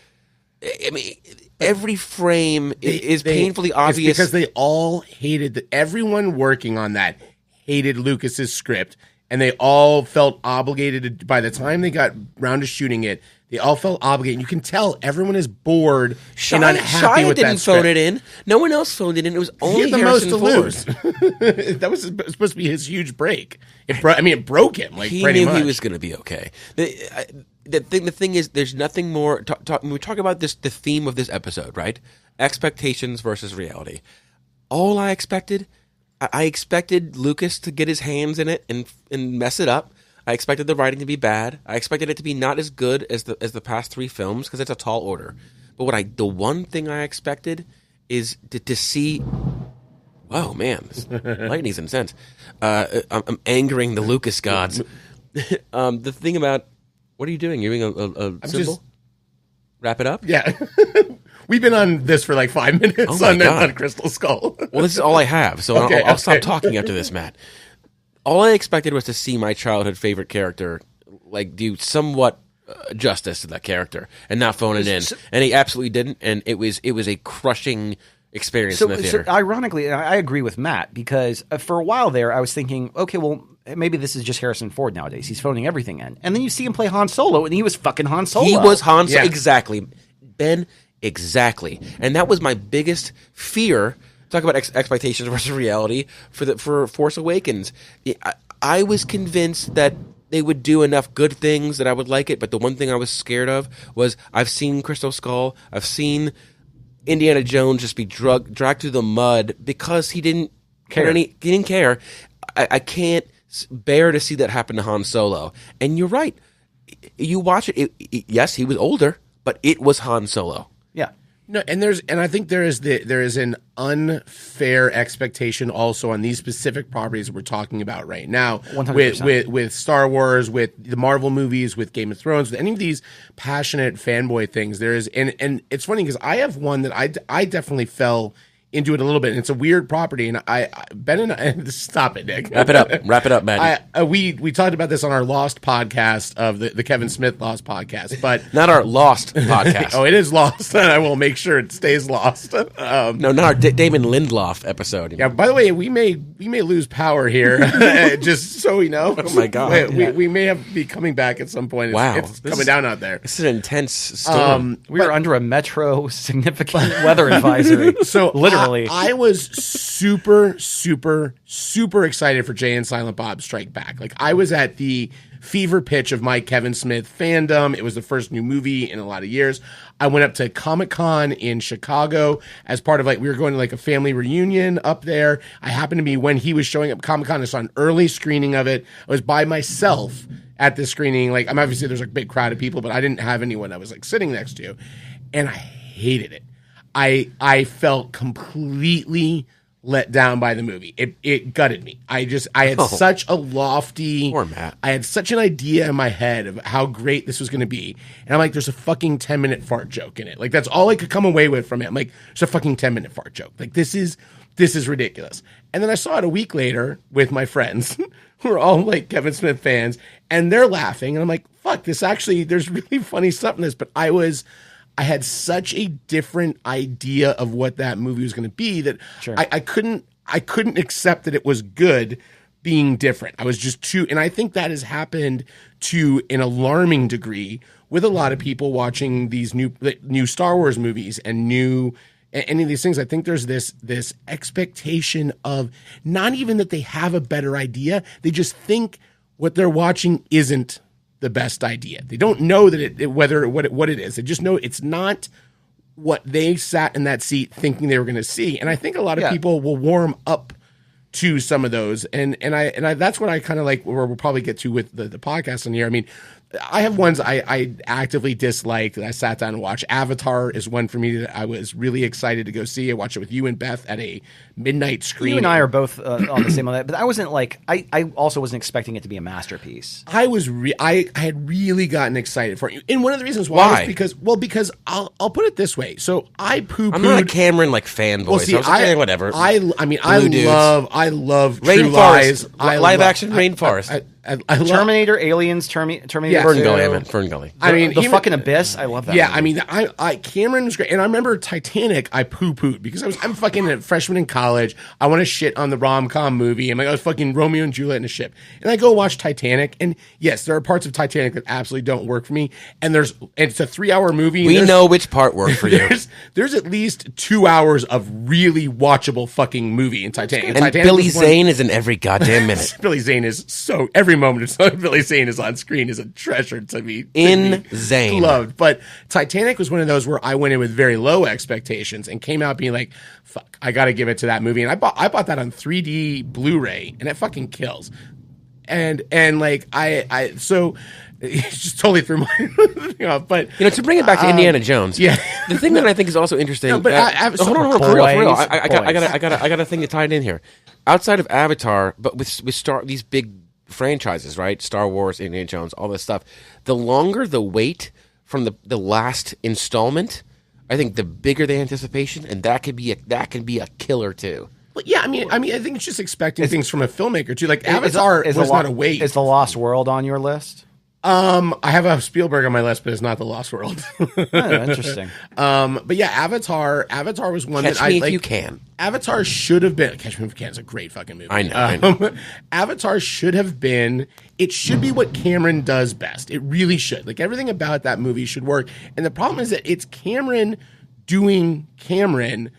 Speaker 4: I mean, every frame is painfully obvious
Speaker 1: because they all hated everyone working on that hated Lucas's script, and they all felt obligated to, by the time they got round to shooting it, they all felt obligated. You can tell everyone is bored and unhappy
Speaker 4: Shia
Speaker 1: with
Speaker 4: didn't
Speaker 1: that script.
Speaker 4: phone it in. No one else phoned it in. It was only
Speaker 1: He had the
Speaker 4: Harrison
Speaker 1: most to
Speaker 4: Ford.
Speaker 1: lose. That was supposed to be his huge break. It broke him. Like
Speaker 4: He
Speaker 1: pretty
Speaker 4: knew
Speaker 1: much.
Speaker 4: he was going to be okay. The thing is, there's nothing more. When we talk about this, the theme of this episode, right? Expectations versus reality. All I expected Lucas to get his hands in it and mess it up. I expected the writing to be bad. I expected it to be not as good as the past three films because it's a tall order. But the one thing I expected is to see. Oh man, this lightning's intense. I'm angering the Lucas gods. The thing about what are you doing? You're doing a symbol.
Speaker 1: just-
Speaker 4: Wrap it up.
Speaker 1: Yeah. We've been on this for like 5 minutes
Speaker 4: Oh my God.
Speaker 1: on Crystal Skull.
Speaker 4: Well, this is all I have, so
Speaker 1: Okay,
Speaker 4: I'll stop
Speaker 1: okay.
Speaker 4: talking after this, Matt. All I expected was to see my childhood favorite character like do somewhat justice to that character and not phone it in, and he absolutely didn't. And it was a crushing experience in the theater.
Speaker 9: So ironically, I agree with Matt because for a while there, I was thinking, okay, well, maybe this is just Harrison Ford nowadays. He's phoning everything in. And then you see him play Han Solo, and he was fucking Han Solo.
Speaker 4: He was Han Solo. Yeah. Exactly. Ben, exactly. And that was my biggest fear. Talk about expectations versus reality for Force Awakens. I was convinced that they would do enough good things that I would like it, but the one thing I was scared of was I've seen Crystal Skull, I've seen Indiana Jones just be dragged through the mud because he didn't care. He didn't care. I can't bear to see that happen to Han Solo. And you're right. You watch it. Yes, he was older, but it was Han Solo.
Speaker 9: Yeah.
Speaker 1: No, and I think there is an unfair expectation also on these specific properties we're talking about right now.
Speaker 9: 100%.
Speaker 1: With Star Wars, with the Marvel movies, with Game of Thrones, with any of these passionate fanboy things. There is, and it's funny because I have one that I definitely fell into it a little bit. And it's a weird property, and Ben and I stop it, Nick.
Speaker 4: Wrap it up, Matt.
Speaker 1: We talked about this on our Lost podcast of the Kevin Smith Lost podcast, but
Speaker 4: not our Lost podcast.
Speaker 1: Oh, it is Lost, and I will make sure it stays Lost.
Speaker 4: No, not our Damon Lindelof episode.
Speaker 1: Yeah. By the way, we may lose power here, just so we know.
Speaker 4: Oh my God,
Speaker 1: we may be coming back at some point.
Speaker 4: Wow,
Speaker 1: it's coming down out there.
Speaker 4: This is an intense storm.
Speaker 9: We are under a metro significant weather advisory.
Speaker 1: So
Speaker 9: literally.
Speaker 1: I was super, super, super excited for Jay and Silent Bob Strike Back. Like, I was at the fever pitch of my Kevin Smith fandom. It was the first new movie in a lot of years. I went up to Comic-Con in Chicago as part of, like, we were going to, like, a family reunion up there. I happened to be, when he was showing up at Comic-Con, I saw an early screening of it. I was by myself at the screening. Like, I'm obviously, there's a big crowd of people, but I didn't have anyone I was, like, sitting next to. And I hated it. I felt completely let down by the movie. It gutted me. I had such a lofty,
Speaker 4: poor Matt.
Speaker 1: I had such an idea in my head of how great this was going to be. And I'm like, there's a fucking 10-minute fart joke in it. Like, that's all I could come away with from it. I'm like, there's a fucking 10-minute fart joke. Like, this is ridiculous. And then I saw it a week later with my friends who are all like Kevin Smith fans, and they're laughing. And I'm like, fuck, there's really funny stuff in this. But I had such a different idea of what that movie was going to be that
Speaker 9: sure.
Speaker 1: I couldn't accept that it was good being different. I was just too, and I think that has happened to an alarming degree with a lot of people watching these new Star Wars movies and any of these things. I think there's this expectation of not even that they have a better idea. They just think what they're watching isn't the best idea. They don't know that what it is. They just know it's not what they sat in that seat thinking they were going to see. And I think a lot of people will warm up to some of those. And I that's what I kind of like, where we'll probably get to with the podcast on here. I mean, I have ones I actively dislike that I sat down and watched. Avatar is one for me that I was really excited to go see. I watched it with you and Beth at a midnight screening.
Speaker 9: You and I are both on the same on that, but I wasn't like I also wasn't expecting it to be a masterpiece.
Speaker 1: I had really gotten excited for it, and one of the reasons why? Was because I'll put it this way. So I poo-pooed.
Speaker 4: I'm not a Cameron fanboy.
Speaker 1: Well, see,
Speaker 4: so I was like, whatever.
Speaker 1: I love True
Speaker 4: Lies.
Speaker 1: Live
Speaker 4: action Rainforest.
Speaker 1: I love
Speaker 9: Terminator, Aliens, Terminator.
Speaker 1: Yeah.
Speaker 4: Fern Gully, man. Fern Gully.
Speaker 9: I mean, the fucking Abyss. I love that.
Speaker 1: Yeah,
Speaker 9: movie.
Speaker 1: I mean, Cameron was great, and I remember Titanic. I poo-pooed because I'm fucking a freshman in college. I want to shit on the rom-com movie. I'm like, I was fucking Romeo and Juliet in a ship, and I go watch Titanic, and yes, there are parts of Titanic that absolutely don't work for me. And it's a 3-hour movie.
Speaker 4: We know which part worked for you.
Speaker 1: There's at least 2 hours of really watchable fucking movie in Titanic.
Speaker 4: And Billy Zane is in every goddamn minute.
Speaker 1: Billy Zane is every moment of Billy Zane is on screen is a treasure to be
Speaker 4: insane
Speaker 1: loved. But Titanic was one of those where I went in with very low expectations and came out being like, fuck, I got to give it to that movie. And I bought that on 3D Blu-ray, and it fucking kills. And like so it just totally threw my thing off. But
Speaker 4: to bring it back to Indiana Jones,
Speaker 1: yeah,
Speaker 4: the thing that I think is also interesting.
Speaker 1: No, but
Speaker 4: hold on, for real. I got a thing to tie it in here. Outside of Avatar, but with these big franchises, right? Star Wars, Indiana Jones, all this stuff. The longer the wait from the last installment, I think the bigger the anticipation, and that can be a killer too.
Speaker 1: Well, yeah, I mean, I think it's just expecting things from a filmmaker too. Like Avatar was not a wait.
Speaker 9: Is The Lost World on your list?
Speaker 1: I have a Spielberg on my list, but it's not The Lost World.
Speaker 9: Interesting.
Speaker 1: But yeah, Avatar was one
Speaker 4: Catch
Speaker 1: that
Speaker 4: Me
Speaker 1: I
Speaker 4: If
Speaker 1: like.
Speaker 4: You Can.
Speaker 1: Avatar should have been Catch Me If You Can is a great fucking movie.
Speaker 4: I know.
Speaker 1: Avatar should have been. It should be what Cameron does best. It really should. Like everything about that movie should work. And the problem is that it's Cameron doing Cameron.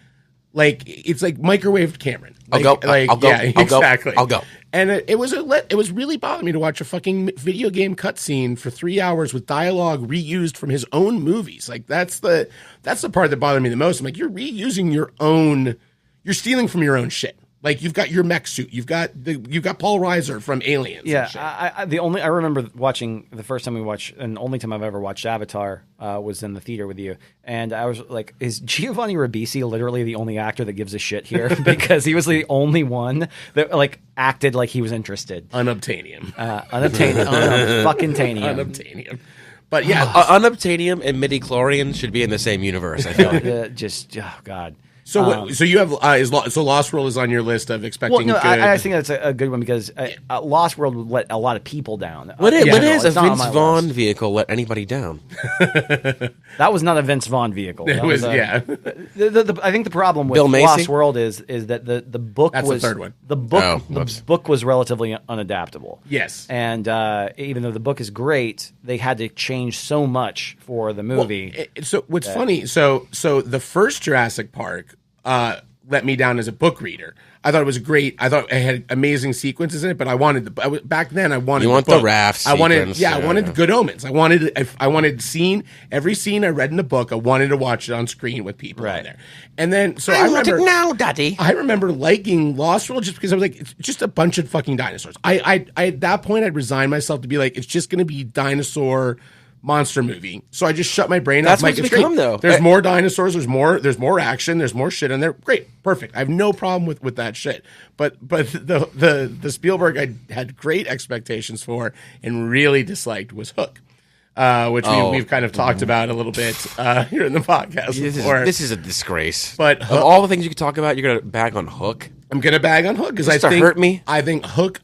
Speaker 1: Like it's like microwaved Cameron. Like,
Speaker 4: I'll go.
Speaker 1: Yeah, exactly.
Speaker 4: I'll go.
Speaker 1: And it was really bothering me to watch a fucking video game cutscene for 3 hours with dialogue reused from his own movies. Like that's the part that bothered me the most. I'm like, you're reusing your own, you're stealing from your own shit. Like you've got your mech suit, you've got Paul Reiser from Aliens.
Speaker 9: Yeah, I remember watching the first time we watched, and the only time I've ever watched Avatar was in the theater with you, and I was like, is Giovanni Ribisi literally the only actor that gives a shit here? Because he was the only one that like acted like he was interested.
Speaker 1: Unobtainium.
Speaker 9: Fucking tanium.
Speaker 1: Unobtainium. But yeah,
Speaker 4: Unobtainium and midichlorian should be in the same universe. I feel like.
Speaker 9: Just oh god.
Speaker 1: So you have so Lost World is on your list of expecting.
Speaker 9: Well, no,
Speaker 1: good.
Speaker 9: I think that's a good one because Lost World would let a lot of people down.
Speaker 4: When has a
Speaker 9: it's not on
Speaker 4: Vince
Speaker 9: my
Speaker 4: Vaughn
Speaker 9: list.
Speaker 4: vehicle let anybody down?
Speaker 9: That was not a Vince Vaughn vehicle.
Speaker 1: It
Speaker 9: That
Speaker 1: was
Speaker 9: I think the problem with
Speaker 4: Bill Macy?
Speaker 9: Lost World is that the book
Speaker 1: That's
Speaker 9: was
Speaker 1: the third one.
Speaker 9: The book
Speaker 4: Oh,
Speaker 9: the
Speaker 4: whoops.
Speaker 9: book was relatively unadaptable.
Speaker 1: Yes.
Speaker 9: And even though the book is great, they had to change so much for the movie.
Speaker 1: So what's funny? So the first Jurassic Park let me down as a book reader. I thought it was great. I thought it had amazing sequences in it, but back then I wanted.
Speaker 4: You want
Speaker 1: the
Speaker 4: the raft
Speaker 1: I wanted,
Speaker 4: sequence,
Speaker 1: yeah, I
Speaker 4: yeah,
Speaker 1: wanted
Speaker 4: yeah.
Speaker 1: Good Omens. I wanted every scene I read in the book. I wanted to watch it on screen with people in there. And then I remember
Speaker 4: now, Daddy.
Speaker 1: I remember liking Lost World just because I was like, it's just a bunch of fucking dinosaurs. I at that point I'd resigned myself to be like, it's just going to be dinosaur monster movie. So I just shut my brain
Speaker 4: That's
Speaker 1: off.
Speaker 4: what it's
Speaker 1: Great.
Speaker 4: become, though.
Speaker 1: There's more dinosaurs. There's more action. There's more shit in there. Great, perfect. I have no problem with that shit. But the Spielberg I had great expectations for and really disliked was Hook. Which we've kind of talked about a little bit here in the podcast before.
Speaker 4: This is a disgrace.
Speaker 1: But
Speaker 4: of all the things you could talk about, you're going to bag on Hook?
Speaker 1: I'm going to bag on Hook because
Speaker 4: Just to hurt me?
Speaker 1: I think Hook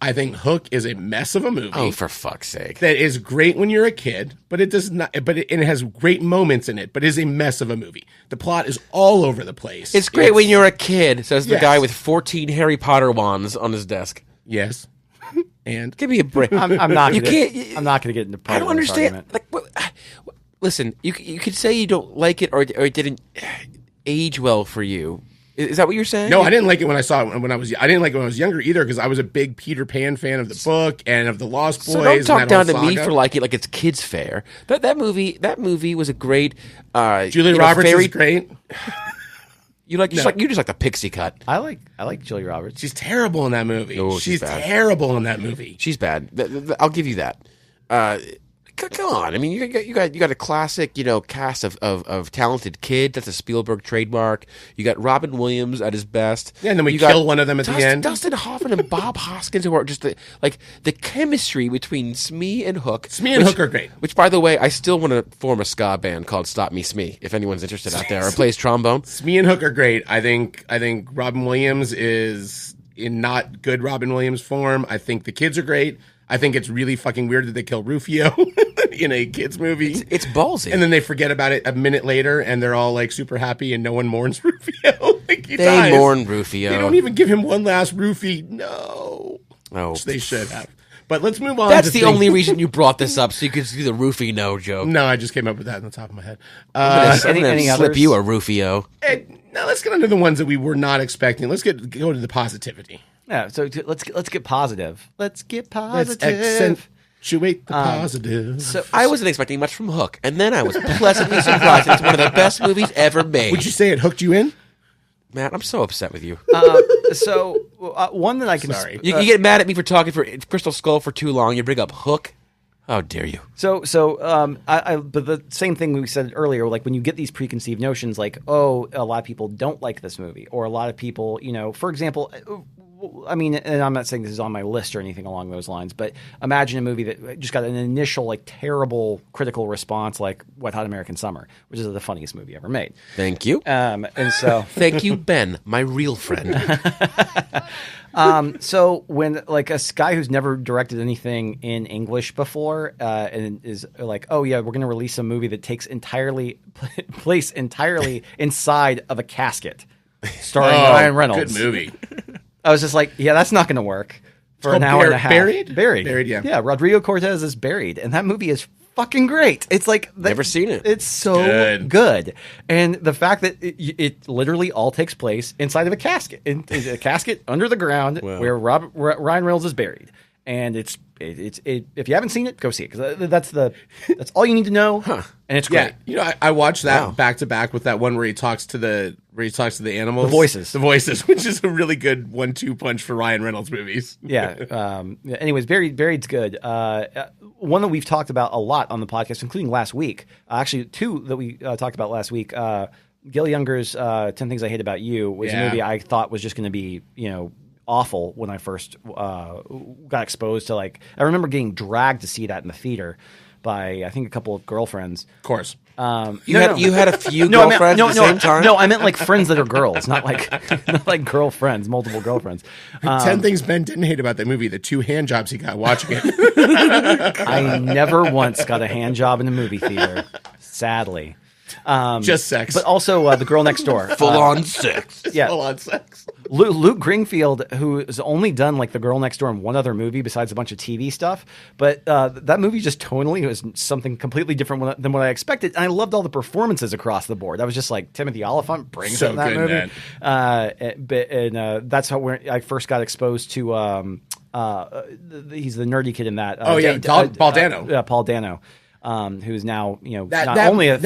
Speaker 1: is a mess of a movie.
Speaker 4: Oh, for fuck's sake.
Speaker 1: That is great when you're a kid, but it does not. But it has great moments in it, but is a mess of a movie. The plot is all over the place.
Speaker 4: It's great when you're a kid, says the
Speaker 1: Yes.
Speaker 4: guy with 14 Harry Potter wands on his desk.
Speaker 1: Yes. And
Speaker 4: give me a break.
Speaker 9: I'm not.
Speaker 4: You
Speaker 9: gonna,
Speaker 4: can't.
Speaker 9: I'm not going to get into.
Speaker 4: I don't understand. Like, listen, you could say you don't like it or it didn't age well for you. Is that what you're saying?
Speaker 1: No, I didn't like it when I saw it when I was. I didn't like it when I was younger either because I was a big Peter Pan fan of the book and of the Lost Boys.
Speaker 4: So don't talk
Speaker 1: and that
Speaker 4: down to
Speaker 1: whole
Speaker 4: me
Speaker 1: saga.
Speaker 4: for liking it like it's kids fair. That movie was a great.
Speaker 1: Julia Roberts is great.
Speaker 4: You just like the pixie cut.
Speaker 9: I like Julia Roberts.
Speaker 1: She's terrible in that movie.
Speaker 4: Oh,
Speaker 1: she's
Speaker 4: bad.
Speaker 1: terrible in that movie.
Speaker 4: She's bad. I'll give you that. Come on. I mean, you got a classic, cast of talented kid. That's a Spielberg trademark. You got Robin Williams at his best.
Speaker 1: Yeah, and then we
Speaker 4: You
Speaker 1: kill
Speaker 4: got
Speaker 1: one of them at the end.
Speaker 4: Dustin Hoffman and Bob Hoskins, who are just the chemistry between Smee and Hook.
Speaker 1: Smee and Hook are great.
Speaker 4: Which, by the way, I still want to form a ska band called Stop Me Smee. If anyone's interested out there, or plays trombone.
Speaker 1: Smee and Hook are great. I think Robin Williams is in not good Robin Williams form. I think the kids are great. I think it's really fucking weird that they kill Rufio in a kids movie.
Speaker 4: It's ballsy.
Speaker 1: And then they forget about it a minute later, and they're all like super happy, and no one mourns Rufio. Like he
Speaker 4: They
Speaker 1: dies.
Speaker 4: mourn Rufio.
Speaker 1: They don't even give him one last roofie. No,
Speaker 4: Oh,
Speaker 1: which they should have. But let's move on.
Speaker 4: That's
Speaker 1: to
Speaker 4: the
Speaker 1: things-
Speaker 4: only reason you brought this up, so you could do the Rufio no joke.
Speaker 1: No, I just came up with that on the top of my head.
Speaker 4: I'm gonna
Speaker 9: any
Speaker 4: slip
Speaker 9: others?
Speaker 4: you a Rufio.
Speaker 1: Now let's get into the ones that we were not expecting. Let's go to the positivity.
Speaker 9: Yeah. So let's get positive. Let's get positive.
Speaker 1: Let's accentuate the positive.
Speaker 4: So I wasn't expecting much from Hook, and then I was pleasantly surprised. It's one of the best movies ever made.
Speaker 1: Would you say it hooked you in?
Speaker 4: Matt, I'm so upset with you.
Speaker 9: One that I can.
Speaker 1: Sorry.
Speaker 4: You get mad at me for talking for Crystal Skull for too long. You bring up Hook. How dare you?
Speaker 9: But the same thing we said earlier, like when you get these preconceived notions, like, oh, a lot of people don't like this movie, or a lot of people, for example, I mean, and I'm not saying this is on my list or anything along those lines, but imagine a movie that just got an initial like terrible critical response, like Wet Hot American Summer, which is the funniest movie ever made.
Speaker 4: Thank you.
Speaker 9: And so,
Speaker 4: thank you, Ben, my real friend.
Speaker 9: So when like a guy who's never directed anything in English before, and is like, oh yeah, we're going to release a movie that takes place entirely inside of a casket, starring Ryan Reynolds.
Speaker 1: Good movie.
Speaker 9: I was just like, yeah, that's not going to work for an hour and a half.
Speaker 1: Buried?
Speaker 9: Buried,
Speaker 1: yeah.
Speaker 9: Yeah, Rodrigo Cortez is Buried, and that movie is fucking great. It's like
Speaker 4: never seen it.
Speaker 9: It's so good, and the fact that it literally all takes place inside of a casket, in a casket under the ground where Ryan Reynolds is buried, and it's if you haven't seen it, go see it because that's all you need to know, and it's great.
Speaker 1: Yeah, I watched that back to back with that one where he talks to the animals, the voices, which is a really good 1-2 punch for Ryan Reynolds movies.
Speaker 9: Yeah. Anyways, Buried's good. One that we've talked about a lot on the podcast, including last week. Actually, two that we talked about last week. Gil Younger's 10 Things I Hate About You was a movie I thought was just going to be, awful when I first got exposed to like. I remember getting dragged to see that in the theater by I think a couple of girlfriends.
Speaker 1: Of course.
Speaker 4: You had a few girlfriends at the same time?
Speaker 9: No, I meant like friends that are girls, not like girlfriends, multiple girlfriends.
Speaker 1: 10 things Ben didn't hate about that movie, the 2 hand jobs he got watching it.
Speaker 9: I never once got a hand job in a movie theater, sadly.
Speaker 1: Just sex.
Speaker 9: But also The Girl Next Door.
Speaker 4: Full-on sex.
Speaker 9: Yeah.
Speaker 1: Full-on sex.
Speaker 9: Luke Greenfield, who has only done like The Girl Next Door in one other movie besides a bunch of TV stuff, but that movie just tonally was something completely different than what I expected. And I loved all the performances across the board. I was just like, Timothy Olyphant brings in that movie. That's how I first got exposed to. He's the nerdy kid in that.
Speaker 1: Paul Dano.
Speaker 9: Paul Dano. Who's now not only an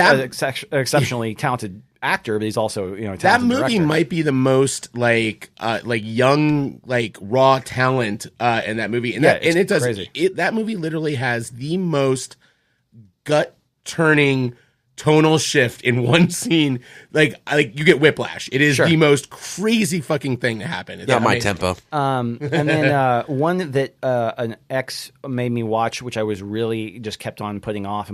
Speaker 9: exceptionally talented actor, but he's also talented
Speaker 1: that movie
Speaker 9: director.
Speaker 1: might be the most like young raw talent in that movie, and it does
Speaker 9: crazy.
Speaker 1: That movie literally has the most gut turning tonal shift in one scene. Like you get whiplash. It is the most crazy fucking thing to happen. It's
Speaker 4: not my
Speaker 1: amazing.
Speaker 4: tempo.
Speaker 9: And then one that an ex made me watch, which I was really just kept on putting off,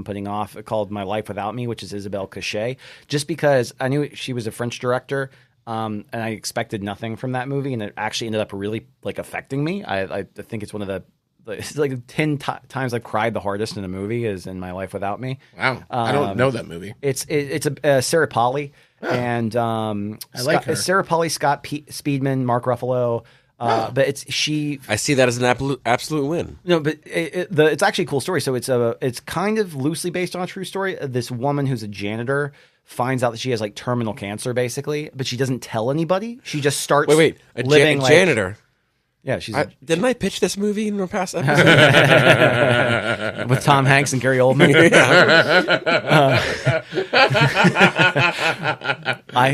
Speaker 9: called My Life Without Me, which is Isabelle Cochet, just because I knew she was a French director. And I expected nothing from that movie, and it actually ended up really affecting me. I think it's one of the it's like 10 times I've cried the hardest in a movie is in My Life Without Me.
Speaker 1: Wow. I don't know that movie.
Speaker 9: It's a Sarah Polley and
Speaker 1: I like her.
Speaker 9: Sarah Polley, Scott Speedman, Mark Ruffalo. But it's she.
Speaker 4: I see that as an absolute win.
Speaker 9: No, but it's actually a cool story. So it's kind of loosely based on a true story. This woman who's a janitor finds out that she has terminal cancer, basically, but she doesn't tell anybody. She just starts living
Speaker 4: a janitor.
Speaker 9: Yeah,
Speaker 4: didn't I pitch this movie in our past episode?
Speaker 9: With Tom Hanks and Gary Oldman?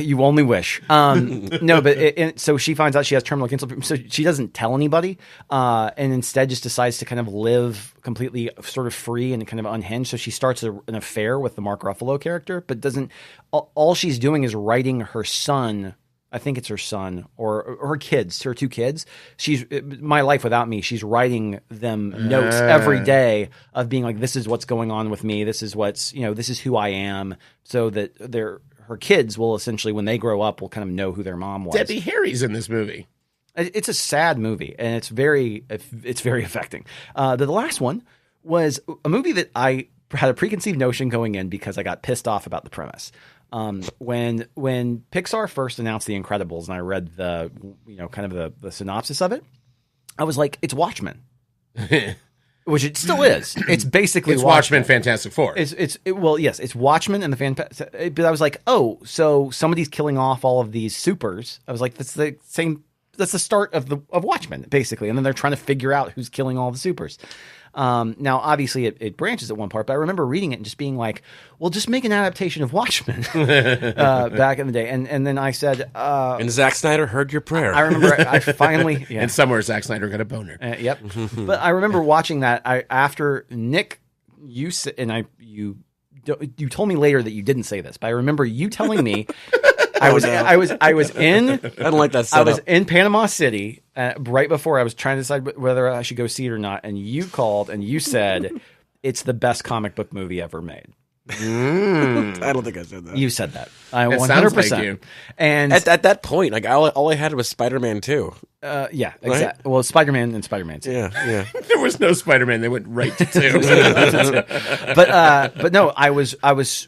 Speaker 9: You only wish. No, but so she finds out she has terminal cancer, so she doesn't tell anybody, and instead just decides to kind of live completely sort of free and kind of unhinged. So she starts an affair with the Mark Ruffalo character, but doesn't. All she's doing is writing her son. I think it's her son or her kids, her 2 kids. She's My Life Without Me. She's writing them notes every day of being like, this is what's going on with me. This is this is who I am. So that her kids will essentially, when they grow up, will kind of know who their mom was.
Speaker 1: Debbie Harry's in this movie.
Speaker 9: It's a sad movie, and it's very affecting. The last one was a movie that I had a preconceived notion going in because I got pissed off about the premise. When Pixar first announced The Incredibles, and I read the synopsis of it, I was like, it's Watchmen, which it still is. It's basically
Speaker 1: Watchmen Fantastic Four.
Speaker 9: It's Watchmen and the Fantastic. But I was like, oh, so somebody's killing off all of these supers. I was like, that's the same. That's the start of Watchmen, basically, and then they're trying to figure out who's killing all the supers. Now, obviously, it branches at one part, but I remember reading it and just being like, well, just make an adaptation of Watchmen back in the day. And then I said...
Speaker 4: and Zack Snyder heard your prayer.
Speaker 9: I remember I finally...
Speaker 1: Yeah. And somewhere Zack Snyder got a boner.
Speaker 9: Yep. But I remember watching that after Nick, you told me later that you didn't say this, but I remember you telling me... I was in.
Speaker 4: I don't like that
Speaker 9: I
Speaker 4: setup.
Speaker 9: was in Panama City right before I was trying to decide whether I should go see it or not, and you called and you said it's the best comic book movie ever made.
Speaker 4: I don't think I said that.
Speaker 9: You said that. I
Speaker 1: It
Speaker 9: 100%.
Speaker 1: sounds like you.
Speaker 9: And
Speaker 4: At that point, like all I had was Spider-Man 2.
Speaker 9: yeah, exactly. Well, Spider-Man and Spider-Man 2.
Speaker 4: Yeah.
Speaker 1: There was no Spider-Man. They went right to 2.
Speaker 9: But no, I was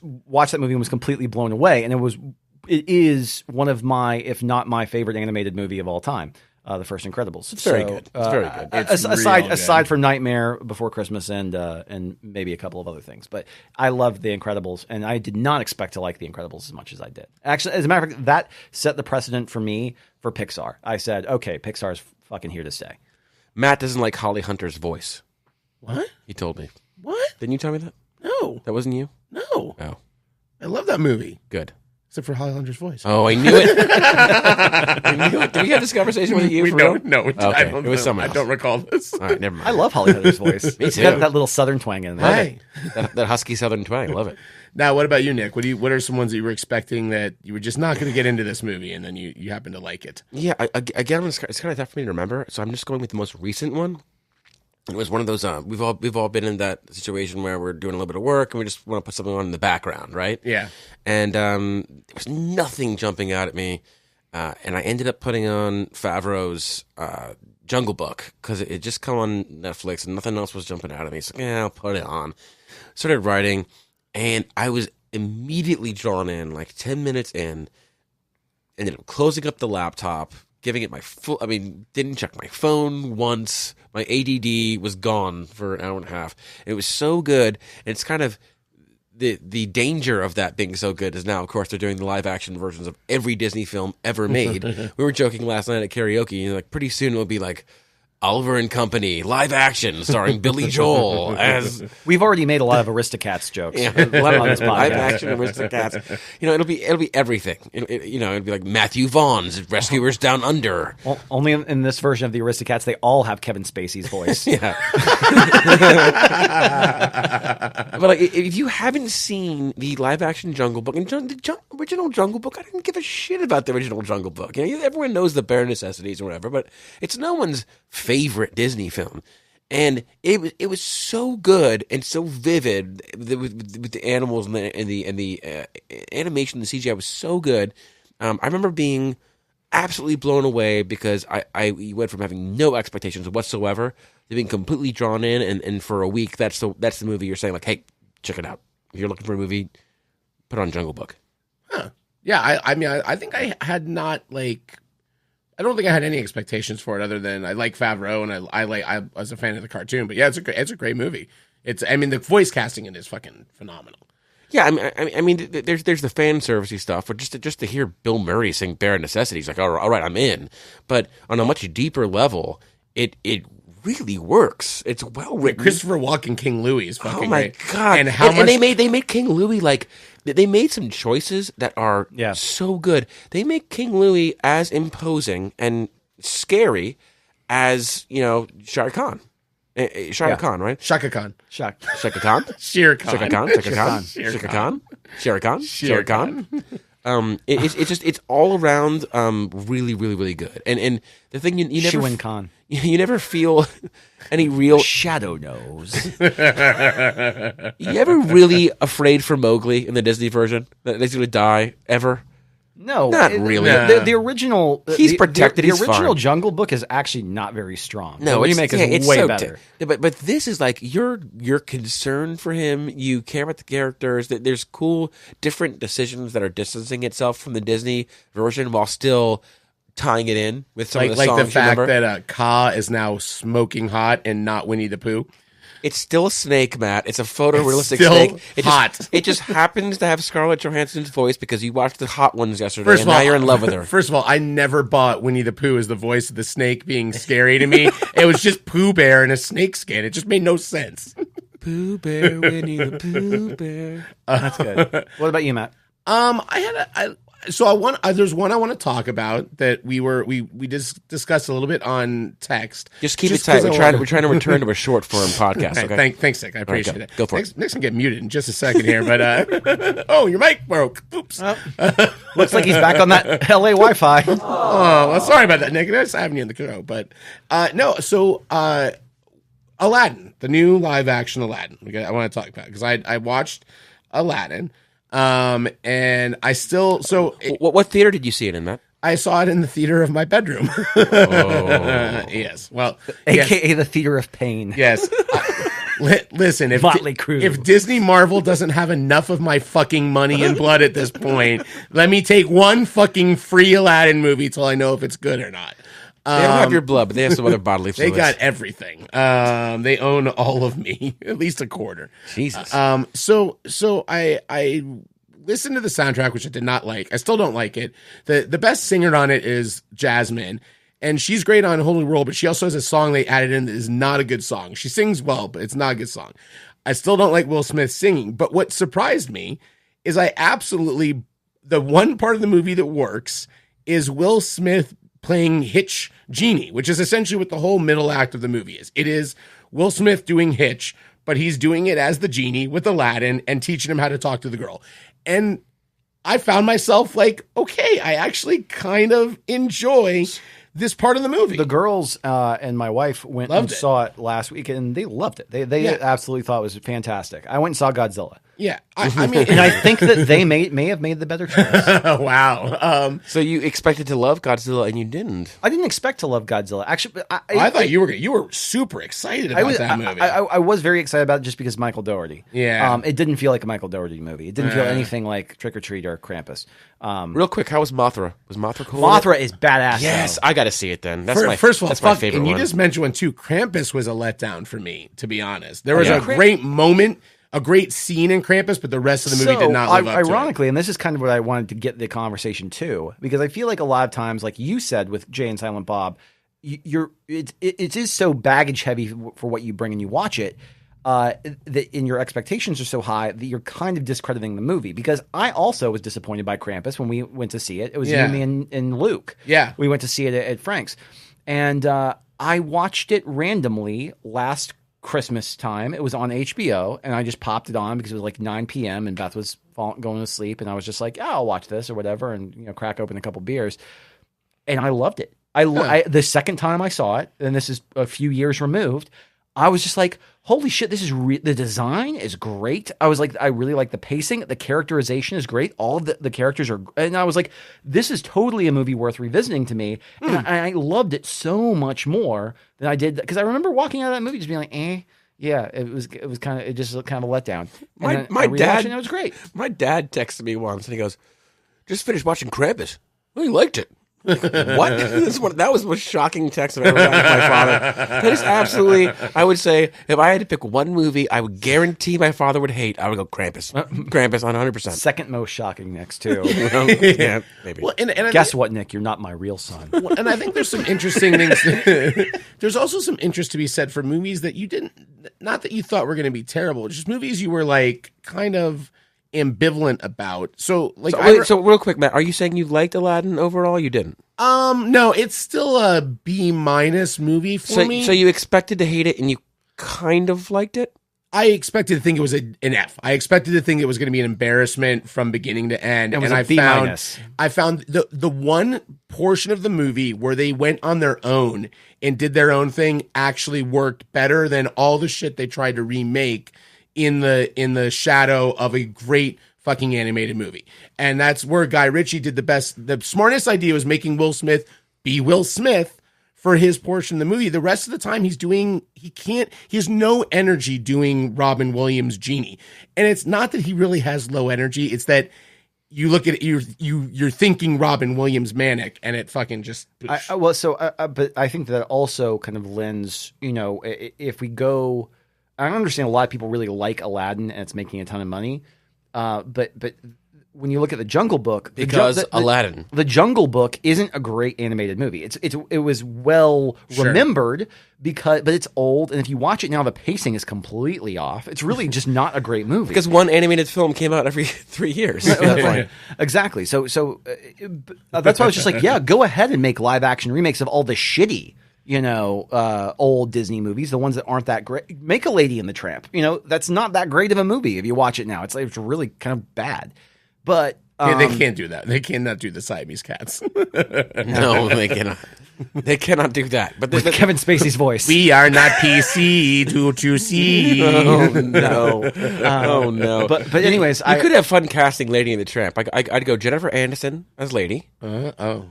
Speaker 9: watched that movie and was completely blown away, and it is one of my, if not my favorite animated movie of all time. The first Incredibles. It's
Speaker 4: very good. It's very good.
Speaker 9: Aside from Nightmare Before Christmas and maybe a couple of other things, but I loved The Incredibles, and I did not expect to like The Incredibles as much as I did. Actually, as a matter of fact, that set the precedent for me for Pixar. I said, okay, Pixar's fucking here to stay.
Speaker 4: Matt doesn't like Holly Hunter's voice.
Speaker 1: What?
Speaker 4: He told me.
Speaker 1: What?
Speaker 4: Didn't you tell me that?
Speaker 1: No.
Speaker 4: That wasn't you?
Speaker 1: No.
Speaker 4: Oh,
Speaker 1: I love that movie.
Speaker 4: good.
Speaker 1: Except for Holly Hunter's voice.
Speaker 4: Oh, I knew it. I knew it. Did we have this conversation with you?
Speaker 1: We
Speaker 4: for
Speaker 1: don't.
Speaker 4: real?
Speaker 1: No,
Speaker 4: Okay.
Speaker 1: I don't
Speaker 4: It was
Speaker 1: know.
Speaker 4: someone
Speaker 1: I don't recall this.
Speaker 4: All right, never mind.
Speaker 9: I love Holly Hunter's voice.
Speaker 4: Me
Speaker 9: It's
Speaker 4: too.
Speaker 9: got that little southern twang in there.
Speaker 1: Hi.
Speaker 4: that husky southern twang. I love it.
Speaker 1: Now, what about you, Nick? What are some ones that you were expecting that you were just not going to get into this movie, and then you happen to like it?
Speaker 4: Yeah, again, it's kind of tough for me to remember, so I'm just going with the most recent one. It was one of those. We've all been in that situation where we're doing a little bit of work and we just want to put something on in the background, right?
Speaker 1: Yeah.
Speaker 4: And there was nothing jumping out at me, and I ended up putting on Favreau's Jungle Book because it just come on Netflix and nothing else was jumping out at me. So yeah, I'll put it on. Started writing, and I was immediately drawn in. Like 10 minutes in, ended up closing up the laptop, giving it my full. I mean, didn't check my phone once. My ADD was gone for an hour and a half. It was so good. And it's kind of the danger of that being so good is now, of course, they're doing the live action versions of every Disney film ever made. We were joking last night at karaoke, and like pretty soon it'll be like Oliver and Company live action starring Billy Joel as
Speaker 9: We've already made a lot of Aristocats jokes on this
Speaker 4: live
Speaker 9: podcast.
Speaker 4: action Aristocats. You know, it'll be everything. It'll be like Matthew Vaughn's Rescuers Down Under.
Speaker 9: Well, only in this version of the Aristocats, they all have Kevin Spacey's voice.
Speaker 4: Yeah. But like, if you haven't seen the live action Jungle Book and the original Jungle Book, I didn't give a shit about the original Jungle Book. You know, everyone knows the bare necessities or whatever, but it's no one's favorite Disney film. And it was so good and so vivid with the animals and the animation, the CGI was so good. I remember being absolutely blown away because I went from having no expectations whatsoever to being completely drawn in, and for a week that's the movie you're saying like, hey, check it out. If you're looking for a movie, put on Jungle Book.
Speaker 1: Huh. Yeah, I mean, I think I had not like. I don't think I had any expectations for it other than I like Favreau and I was a fan of the cartoon. But yeah, it's a great movie. I mean the voice casting in it is fucking phenomenal.
Speaker 4: Yeah, I mean, there's the fan servicey stuff, but just to hear Bill Murray sing "Bare Necessities," like, all right, I'm in. But on a much deeper level, it really works. It's well written.
Speaker 1: Christopher Walken King Louis is fucking
Speaker 4: Oh my
Speaker 1: great.
Speaker 4: god!
Speaker 1: And how much
Speaker 4: they made King Louis like they made some choices that are so good. They make King Louis as imposing and scary as Shah Khan. Shah Khan, right?
Speaker 1: Shaka Khan.
Speaker 4: Shah Khan.
Speaker 1: Shere Khan.
Speaker 4: Shah Khan. Shah Khan. Shah Khan. Shah Khan. It's all around really, really, really good. And the thing you never
Speaker 9: Shuin Khan.
Speaker 4: You never feel any real
Speaker 9: Shadow Nose.
Speaker 4: You ever really afraid for Mowgli in the Disney version that he's going to die ever?
Speaker 9: No,
Speaker 4: Not really.
Speaker 9: The original,
Speaker 4: He's protected,
Speaker 9: The
Speaker 4: he's
Speaker 9: original
Speaker 4: fine.
Speaker 9: Jungle Book is actually not very strong.
Speaker 4: No,
Speaker 9: the remake is way
Speaker 4: so
Speaker 9: better.
Speaker 4: But this is like you're concerned for him. You care about the characters. There's cool different decisions that are distancing itself from the Disney version while still tying it in with some of the songs.
Speaker 1: Like the fact
Speaker 4: remember?
Speaker 1: that Ka is now smoking hot and not Winnie the Pooh.
Speaker 4: It's still a snake, Matt. It's a photorealistic
Speaker 1: It's still
Speaker 4: snake.
Speaker 1: hot.
Speaker 4: It just happens to have Scarlett Johansson's voice because you watched the hot ones yesterday, and now you're in love with her.
Speaker 1: First of all, I never bought Winnie the Pooh as the voice of the snake being scary to me. It was just Pooh Bear in a snake skin. It just made no sense.
Speaker 4: Pooh Bear, Winnie the Pooh Bear.
Speaker 9: That's good. What about you, Matt?
Speaker 1: I there's one I want to talk about that we just discussed a little bit on text.
Speaker 4: Just keep it tight. We're trying to return to a short form podcast. Okay.
Speaker 1: Thanks, Nick. I appreciate it.
Speaker 4: Go for it.
Speaker 1: Nick's gonna get muted in just a second here, but oh, your mic broke. Oops.
Speaker 9: Looks like he's back on that LA Wi-Fi.
Speaker 1: Oh, well, sorry about that, Nick. I was having you in the show, but no. So Aladdin, the new live action Aladdin. I want to talk about because I watched Aladdin. And I still
Speaker 4: what theater did you see it in, Matt?
Speaker 1: I saw it in the theater of my bedroom. Yes. Well,
Speaker 9: AKA the theater of pain.
Speaker 1: Yes. Listen, if
Speaker 9: Motley Crue.
Speaker 1: If Disney Marvel doesn't have enough of my fucking money and blood at this point, let me take one fucking free Aladdin movie till I know if it's good or not.
Speaker 4: They don't have your blood, but they have some other bodily
Speaker 1: They
Speaker 4: fluids.
Speaker 1: got everything. They own all of me, at least a quarter.
Speaker 4: Jesus.
Speaker 1: So I listened to the soundtrack, which I did not like. I still don't like it. The best singer on it is Jasmine, and she's great on Holy Roll, but she also has a song they added in that is not a good song. She sings well, but it's not a good song. I still don't like Will Smith singing, but what surprised me is the one part of the movie that works is Will Smith playing Hitch Genie, which is essentially what the whole middle act of the movie is. It is Will Smith doing Hitch, but he's doing it as the genie with Aladdin and teaching him how to talk to the girl. And I found myself like, okay, I actually kind of enjoy this part of the movie.
Speaker 9: The girls and my wife went and saw it last week, and they loved it. They absolutely thought it was fantastic. I went and saw Godzilla.
Speaker 1: Yeah, I mean,
Speaker 9: and I think that they may have made the better choice.
Speaker 1: Wow.
Speaker 4: So you expected to love Godzilla and you didn't.
Speaker 9: I didn't expect to love Godzilla. Actually,
Speaker 1: I thought you were super excited about that movie.
Speaker 9: I was very excited about it just because Michael Dougherty.
Speaker 1: Yeah.
Speaker 9: It didn't feel like a Michael Dougherty movie. It didn't feel anything like Trick or Treat or Krampus.
Speaker 4: Real quick, how was Mothra? Was Mothra cool?
Speaker 9: Mothra is badass.
Speaker 4: Yes,
Speaker 9: though.
Speaker 4: I got to see it then.
Speaker 1: First of all,
Speaker 4: that's my favorite
Speaker 1: and you
Speaker 4: one.
Speaker 1: just mentioned one too. Krampus was a letdown for me, to be honest. There was a great moment, a great scene in Krampus, but the rest of the movie did not live up to it.
Speaker 9: Ironically, and this is kind of what I wanted to get the conversation to, because I feel like a lot of times, like you said with Jay and Silent Bob, it is so baggage heavy for what you bring and you watch it. That in your expectations are so high that you're kind of discrediting the movie. Because I also was disappointed by Krampus when we went to see it. It was you, me, and Luke.
Speaker 1: Yeah,
Speaker 9: we went to see it at Frank's, and I watched it randomly last Christmas time. It was on HBO, and I just popped it on because it was like 9 p.m. and Beth was going to sleep, and I was just like, "Yeah, I'll watch this or whatever," and crack open a couple beers, and I loved it. The second time I saw it, and this is a few years removed, I was just like, holy shit, this is the design is great. I was like, I really like the pacing. The characterization is great. All of the characters are, and I was like, this is totally a movie worth revisiting to me. And I loved it so much more than I did. Because I remember walking out of that movie just being like, yeah, it was kind of, it just kind of a letdown.
Speaker 4: My dad,
Speaker 9: it was great.
Speaker 4: My dad texted me once and he goes, just finished watching Krampus. Oh, he liked it. What? That was the most shocking text I've ever gotten from my father. That is absolutely, I would say, if I had to pick one movie I would guarantee my father would hate, I would go Krampus. Krampus on 100%.
Speaker 9: Second most shocking next, too.
Speaker 4: Yeah, maybe.
Speaker 1: Well, and
Speaker 9: guess what, Nick? You're not my real son.
Speaker 1: Well, and I think there's some interesting things. There's also some interest to be said for movies that you didn't, not that you thought were going to be terrible, just movies you were like kind of ambivalent about. So
Speaker 4: real quick, Matt, are you saying you liked Aladdin overall? You didn't.
Speaker 1: No, it's still a B- movie for me.
Speaker 4: So you expected to hate it and you kind of liked it?
Speaker 1: I expected to think it was an F. I expected to think it was going to be an embarrassment from beginning to end.
Speaker 9: It was
Speaker 1: and
Speaker 9: a B-.
Speaker 1: I found the one portion of the movie where they went on their own and did their own thing actually worked better than all the shit they tried to remake in the shadow of a great fucking animated movie. And that's where Guy Ritchie did the smartest idea was making Will Smith be Will Smith for his portion of the movie. The rest of the time he has no energy doing Robin Williams' Genie. And it's not that he really has low energy. It's that you look at it, you're thinking Robin Williams manic, and it fucking just.
Speaker 9: But I think that also kind of lends, if we go, I understand a lot of people really like Aladdin and it's making a ton of money. But when you look at the Jungle Book,
Speaker 4: Because Aladdin.
Speaker 9: The Jungle Book isn't a great animated movie. It was well remembered but it's old, and if you watch it now, the pacing is completely off. It's really just not a great movie.
Speaker 4: Because one animated film came out every 3 years.
Speaker 9: Exactly. So that's why I was just like, yeah, go ahead and make live action remakes of all the shitty, old Disney movies, the ones that aren't that great. Make a Lady and the Tramp. That's not that great of a movie if you watch it now. It's really kind of bad. But
Speaker 1: they can't do that. They cannot do the Siamese cats.
Speaker 4: No, they cannot. They cannot do that. But
Speaker 9: with Kevin Spacey's voice,
Speaker 1: we are not PC. Don't you see?
Speaker 4: Oh no! Oh no!
Speaker 9: But anyways,
Speaker 4: you could have fun casting Lady and the Tramp. I'd go Jennifer Aniston as Lady.
Speaker 1: And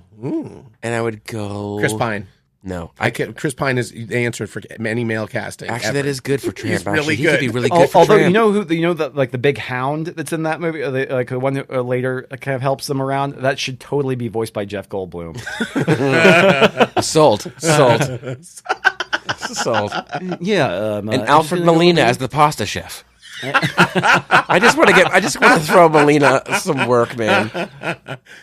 Speaker 4: I would go
Speaker 1: Chris Pine.
Speaker 4: No,
Speaker 1: Chris Pine is the answer for any male casting.
Speaker 4: Actually,
Speaker 1: ever.
Speaker 4: that is good for Tramp.
Speaker 1: He's really good.
Speaker 4: He could be really good for
Speaker 9: although
Speaker 4: Tramp.
Speaker 9: the big hound that's in that movie, like the one that later kind of helps them around. That should totally be voiced by Jeff Goldblum.
Speaker 4: Sold.
Speaker 9: Yeah,
Speaker 4: and Alfred Molina as the pasta chef. I just want to throw Molina some work, man.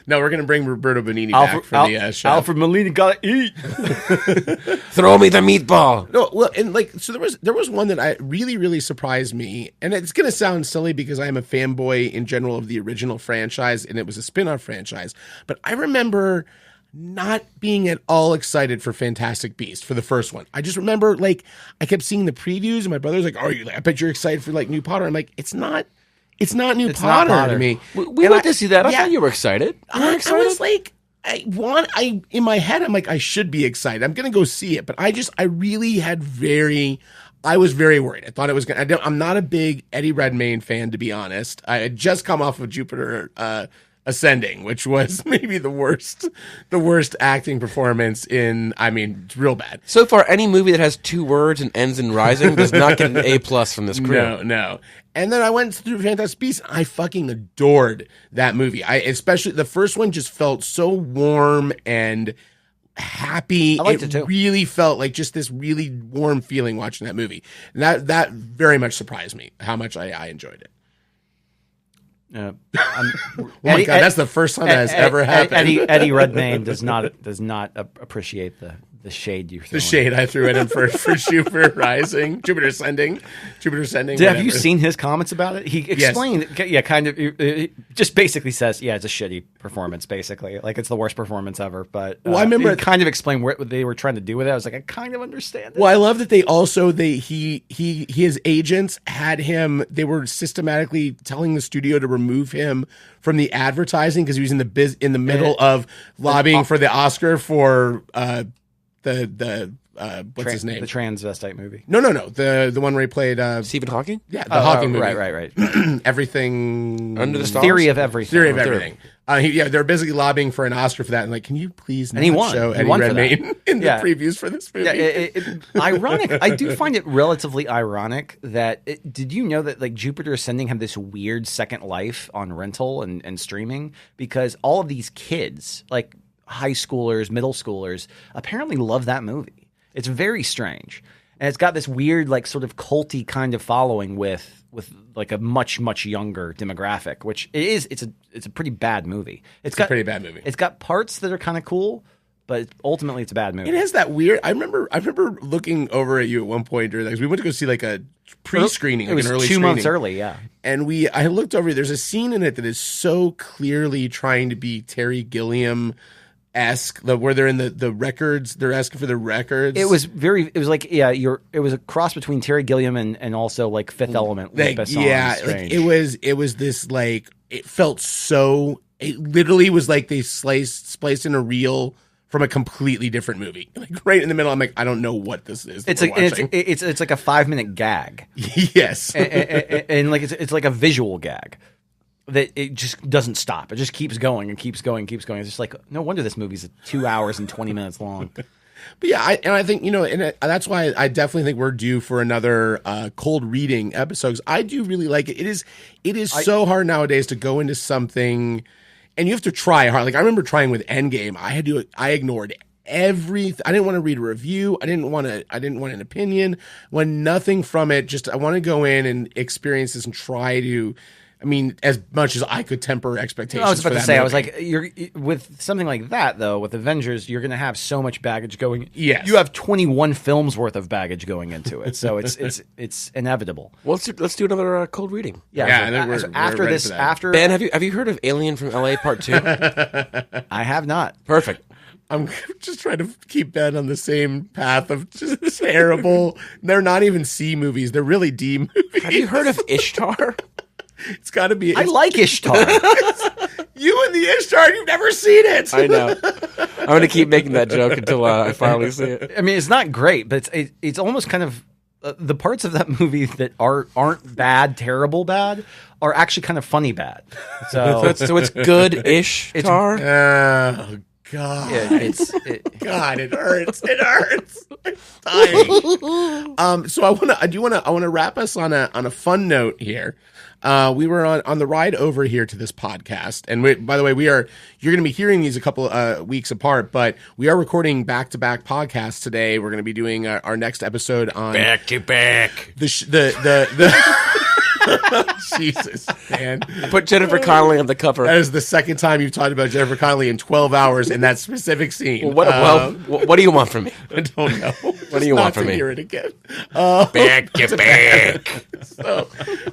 Speaker 1: No, we're gonna bring Roberto Benigni back for the show.
Speaker 9: Alfred Molina gotta eat.
Speaker 4: Throw me the meatball.
Speaker 1: No, well, and so there was one that I really surprised me, and it's gonna sound silly because I am a fanboy in general of the original franchise, and it was a spin-off franchise. But I remember not being at all excited for Fantastic Beasts for the first one. I just remember I kept seeing the previews and my brother's like, I bet you're excited for new Potter. I'm like, it's not new Potter to me.
Speaker 4: We went to see that. I thought you were excited.
Speaker 1: I was like, in my head, I'm like, I should be excited. I'm going to go see it. But I was very worried. I thought it was going to, I'm not a big Eddie Redmayne fan, to be honest. I had just come off of Jupiter, Ascending, which was maybe the worst acting performance it's real bad.
Speaker 4: So far, any movie that has 2 words and ends in rising does not get an A+ from this crew.
Speaker 1: No. And then I went through Fantastic Beasts. I fucking adored that movie. Especially the first one just felt so warm and happy.
Speaker 9: I liked it too.
Speaker 1: Really felt like just this really warm feeling watching that movie. And that very much surprised me how much I enjoyed it.
Speaker 9: Oh
Speaker 1: my God, that's the first time that has ever happened.
Speaker 9: Eddie Redmayne does not appreciate the shade you threw.
Speaker 1: The shade I threw at him for Jupiter Rising, Jupiter Ascending.
Speaker 9: Have you seen his comments about it? He explained, kind of, he just basically says, it's a shitty performance, basically. Like, it's the worst performance ever. But
Speaker 1: I remember
Speaker 9: he kind of explained what they were trying to do with it. I was like, I kind of understand it.
Speaker 1: Well, I love that his agents had him. They were systematically telling the studio to remove him from the advertising because he was in the middle of lobbying for the Oscar for what's his name?
Speaker 9: The transvestite movie.
Speaker 1: No. The one where he played
Speaker 4: Stephen Hawking?
Speaker 1: Yeah, the Hawking movie.
Speaker 9: Right.
Speaker 1: Everything
Speaker 4: Under the Stars?
Speaker 9: Theory of Everything.
Speaker 1: They're basically lobbying for an Oscar for that. And can you please not show Eddie Redmayne in the previews for this movie?
Speaker 9: Ironic. I do find it relatively ironic that did you know that Jupiter Ascending had this weird second life on rental and streaming because all of these kids, high schoolers, middle schoolers, apparently love that movie. It's very strange. And it's got this weird, sort of culty kind of following with a much younger demographic, which it's a pretty bad movie. It's a
Speaker 1: pretty bad movie.
Speaker 9: It's got parts that are kind of cool, but ultimately it's a bad movie.
Speaker 1: It has that weird. I remember looking over at you at one point during we went to go see a pre-screening,
Speaker 9: it was
Speaker 1: an early
Speaker 9: 2
Speaker 1: screening.
Speaker 9: months early, yeah.
Speaker 1: And I looked over. There's a scene in it that is so clearly trying to be Terry Gilliam where they're in the records, they're asking for the records.
Speaker 9: It was a cross between Terry Gilliam and also Fifth Element.
Speaker 1: It was this it felt so. It literally was they spliced in a reel from a completely different movie. Right in the middle, I'm like, I don't know what this is.
Speaker 9: It's like a 5-minute gag.
Speaker 1: Yes,
Speaker 9: and it's like a visual gag. That it just doesn't stop. It just keeps going and keeps going and keeps going. It's just no wonder this movie's 2 hours and 20 minutes long.
Speaker 1: But yeah, I think, that's why I definitely think we're due for another cold reading episode. I do really like it. It is so hard nowadays to go into something and you have to try hard. I remember trying with Endgame. I ignored everything. I didn't want to read a review. I didn't want an opinion. Want nothing from it. Just I want to go in and experience this and try to I mean, as much as I could temper expectations.
Speaker 9: I was about
Speaker 1: for
Speaker 9: to
Speaker 1: that
Speaker 9: say, I
Speaker 1: movie.
Speaker 9: was like, you're with something like that though. With Avengers, you're going to have so much baggage going.
Speaker 1: Yes.
Speaker 9: You have 21 films worth of baggage going into it, so it's inevitable.
Speaker 4: Well, let's do another cold reading.
Speaker 9: Yeah.
Speaker 1: Yeah,
Speaker 9: so
Speaker 1: and then we're
Speaker 9: after
Speaker 1: ready
Speaker 9: this,
Speaker 1: for that.
Speaker 9: after
Speaker 4: Ben, have you heard of Alien from LA Part 2?
Speaker 9: I have not.
Speaker 4: Perfect.
Speaker 1: I'm just trying to keep Ben on the same path of just terrible. They're not even C movies. They're really D movies.
Speaker 4: Have you heard of Ishtar?
Speaker 1: It's got to be.
Speaker 9: I like Ishtar.
Speaker 1: You and the Ishtar. You've never seen it.
Speaker 4: I know. I'm going to keep making that joke until I finally see it.
Speaker 9: I mean, it's not great, but it's almost kind of the parts of that movie that aren't bad, terrible bad, are actually kind of funny bad. So
Speaker 4: it's good-ish. Ishtar.
Speaker 1: Oh God! God, it hurts. It hurts. I'm dying. So I want to wrap us on a fun note here. We were on the ride over here to this podcast, and by the way, you're going to be hearing these a couple weeks apart, but we are recording back-to-back podcasts today. We're going to be doing our next episode on
Speaker 6: Back to back.
Speaker 1: the Jesus, man.
Speaker 4: Put Jennifer Connelly on the cover.
Speaker 1: That is the second time you've talked about Jennifer Connelly in 12 hours in that specific scene.
Speaker 4: What do you want from me?
Speaker 1: I don't know.
Speaker 4: What do you want from me?
Speaker 1: Hear it again.
Speaker 6: Back to back.
Speaker 1: So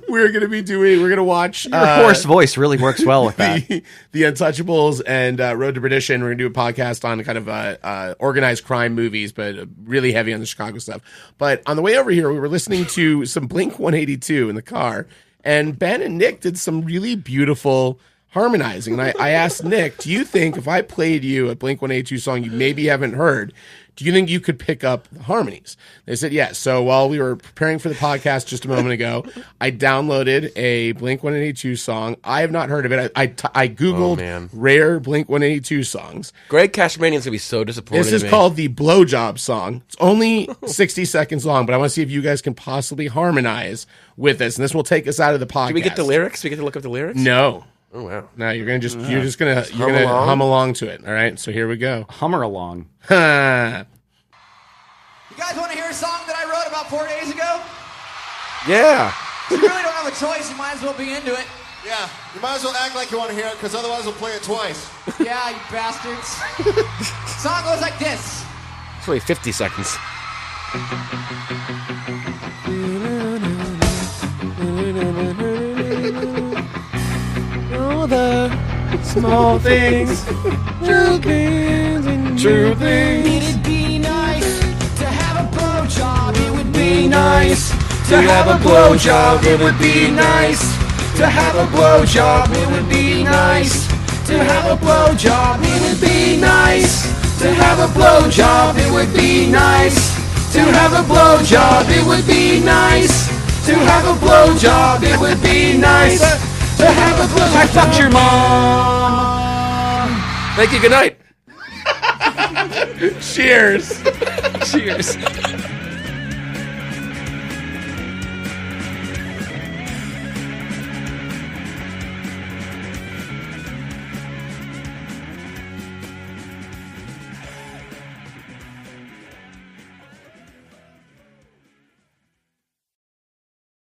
Speaker 1: we're going to watch.
Speaker 9: your hoarse voice really works well with that.
Speaker 1: The Untouchables and Road to Perdition. We're going to do a podcast on kind of organized crime movies, but really heavy on the Chicago stuff. But on the way over here, we were listening to some Blink 182 in the car, and Ben and Nick did some really beautiful harmonizing. And I asked Nick, do you think if I played you a Blink 182 song you maybe haven't heard, do you think you could pick up the harmonies? They said yes. So while we were preparing for the podcast just a moment ago, I downloaded a Blink 182 song. I have not heard of it. I Googled rare Blink 182 songs.
Speaker 4: Greg Cashmanian's going to be so disappointed.
Speaker 1: This is called the Blowjob song. It's only 60 seconds long, but I want to see if you guys can possibly harmonize with this. And this will take us out of the podcast.
Speaker 4: Do we get the lyrics? Do we get to look up the lyrics?
Speaker 1: No.
Speaker 4: Oh wow.
Speaker 1: No, you're just gonna hum along to it. All right. So here we go.
Speaker 9: Hummer along.
Speaker 10: You guys want to hear a song that I wrote about 4 days ago?
Speaker 4: Yeah.
Speaker 10: You really don't have a choice. You might as well be into it.
Speaker 11: Yeah, you might as well act like you want to hear it, because otherwise we'll play it twice.
Speaker 10: Yeah, you bastards. Song goes like this.
Speaker 4: It's only 50 seconds.
Speaker 7: All the small things, true things, and true things. It'd be nice to have a blowjob. It would be nice to have a blowjob. It would be nice to have a blowjob. It would be nice to have a blowjob. It would be nice to have a blowjob. It would be nice to have a blowjob. It would be nice to have a blowjob. It would be nice to have a blowjob. I fucked your mom.
Speaker 4: Thank you. Good night.
Speaker 1: Cheers.
Speaker 4: Cheers.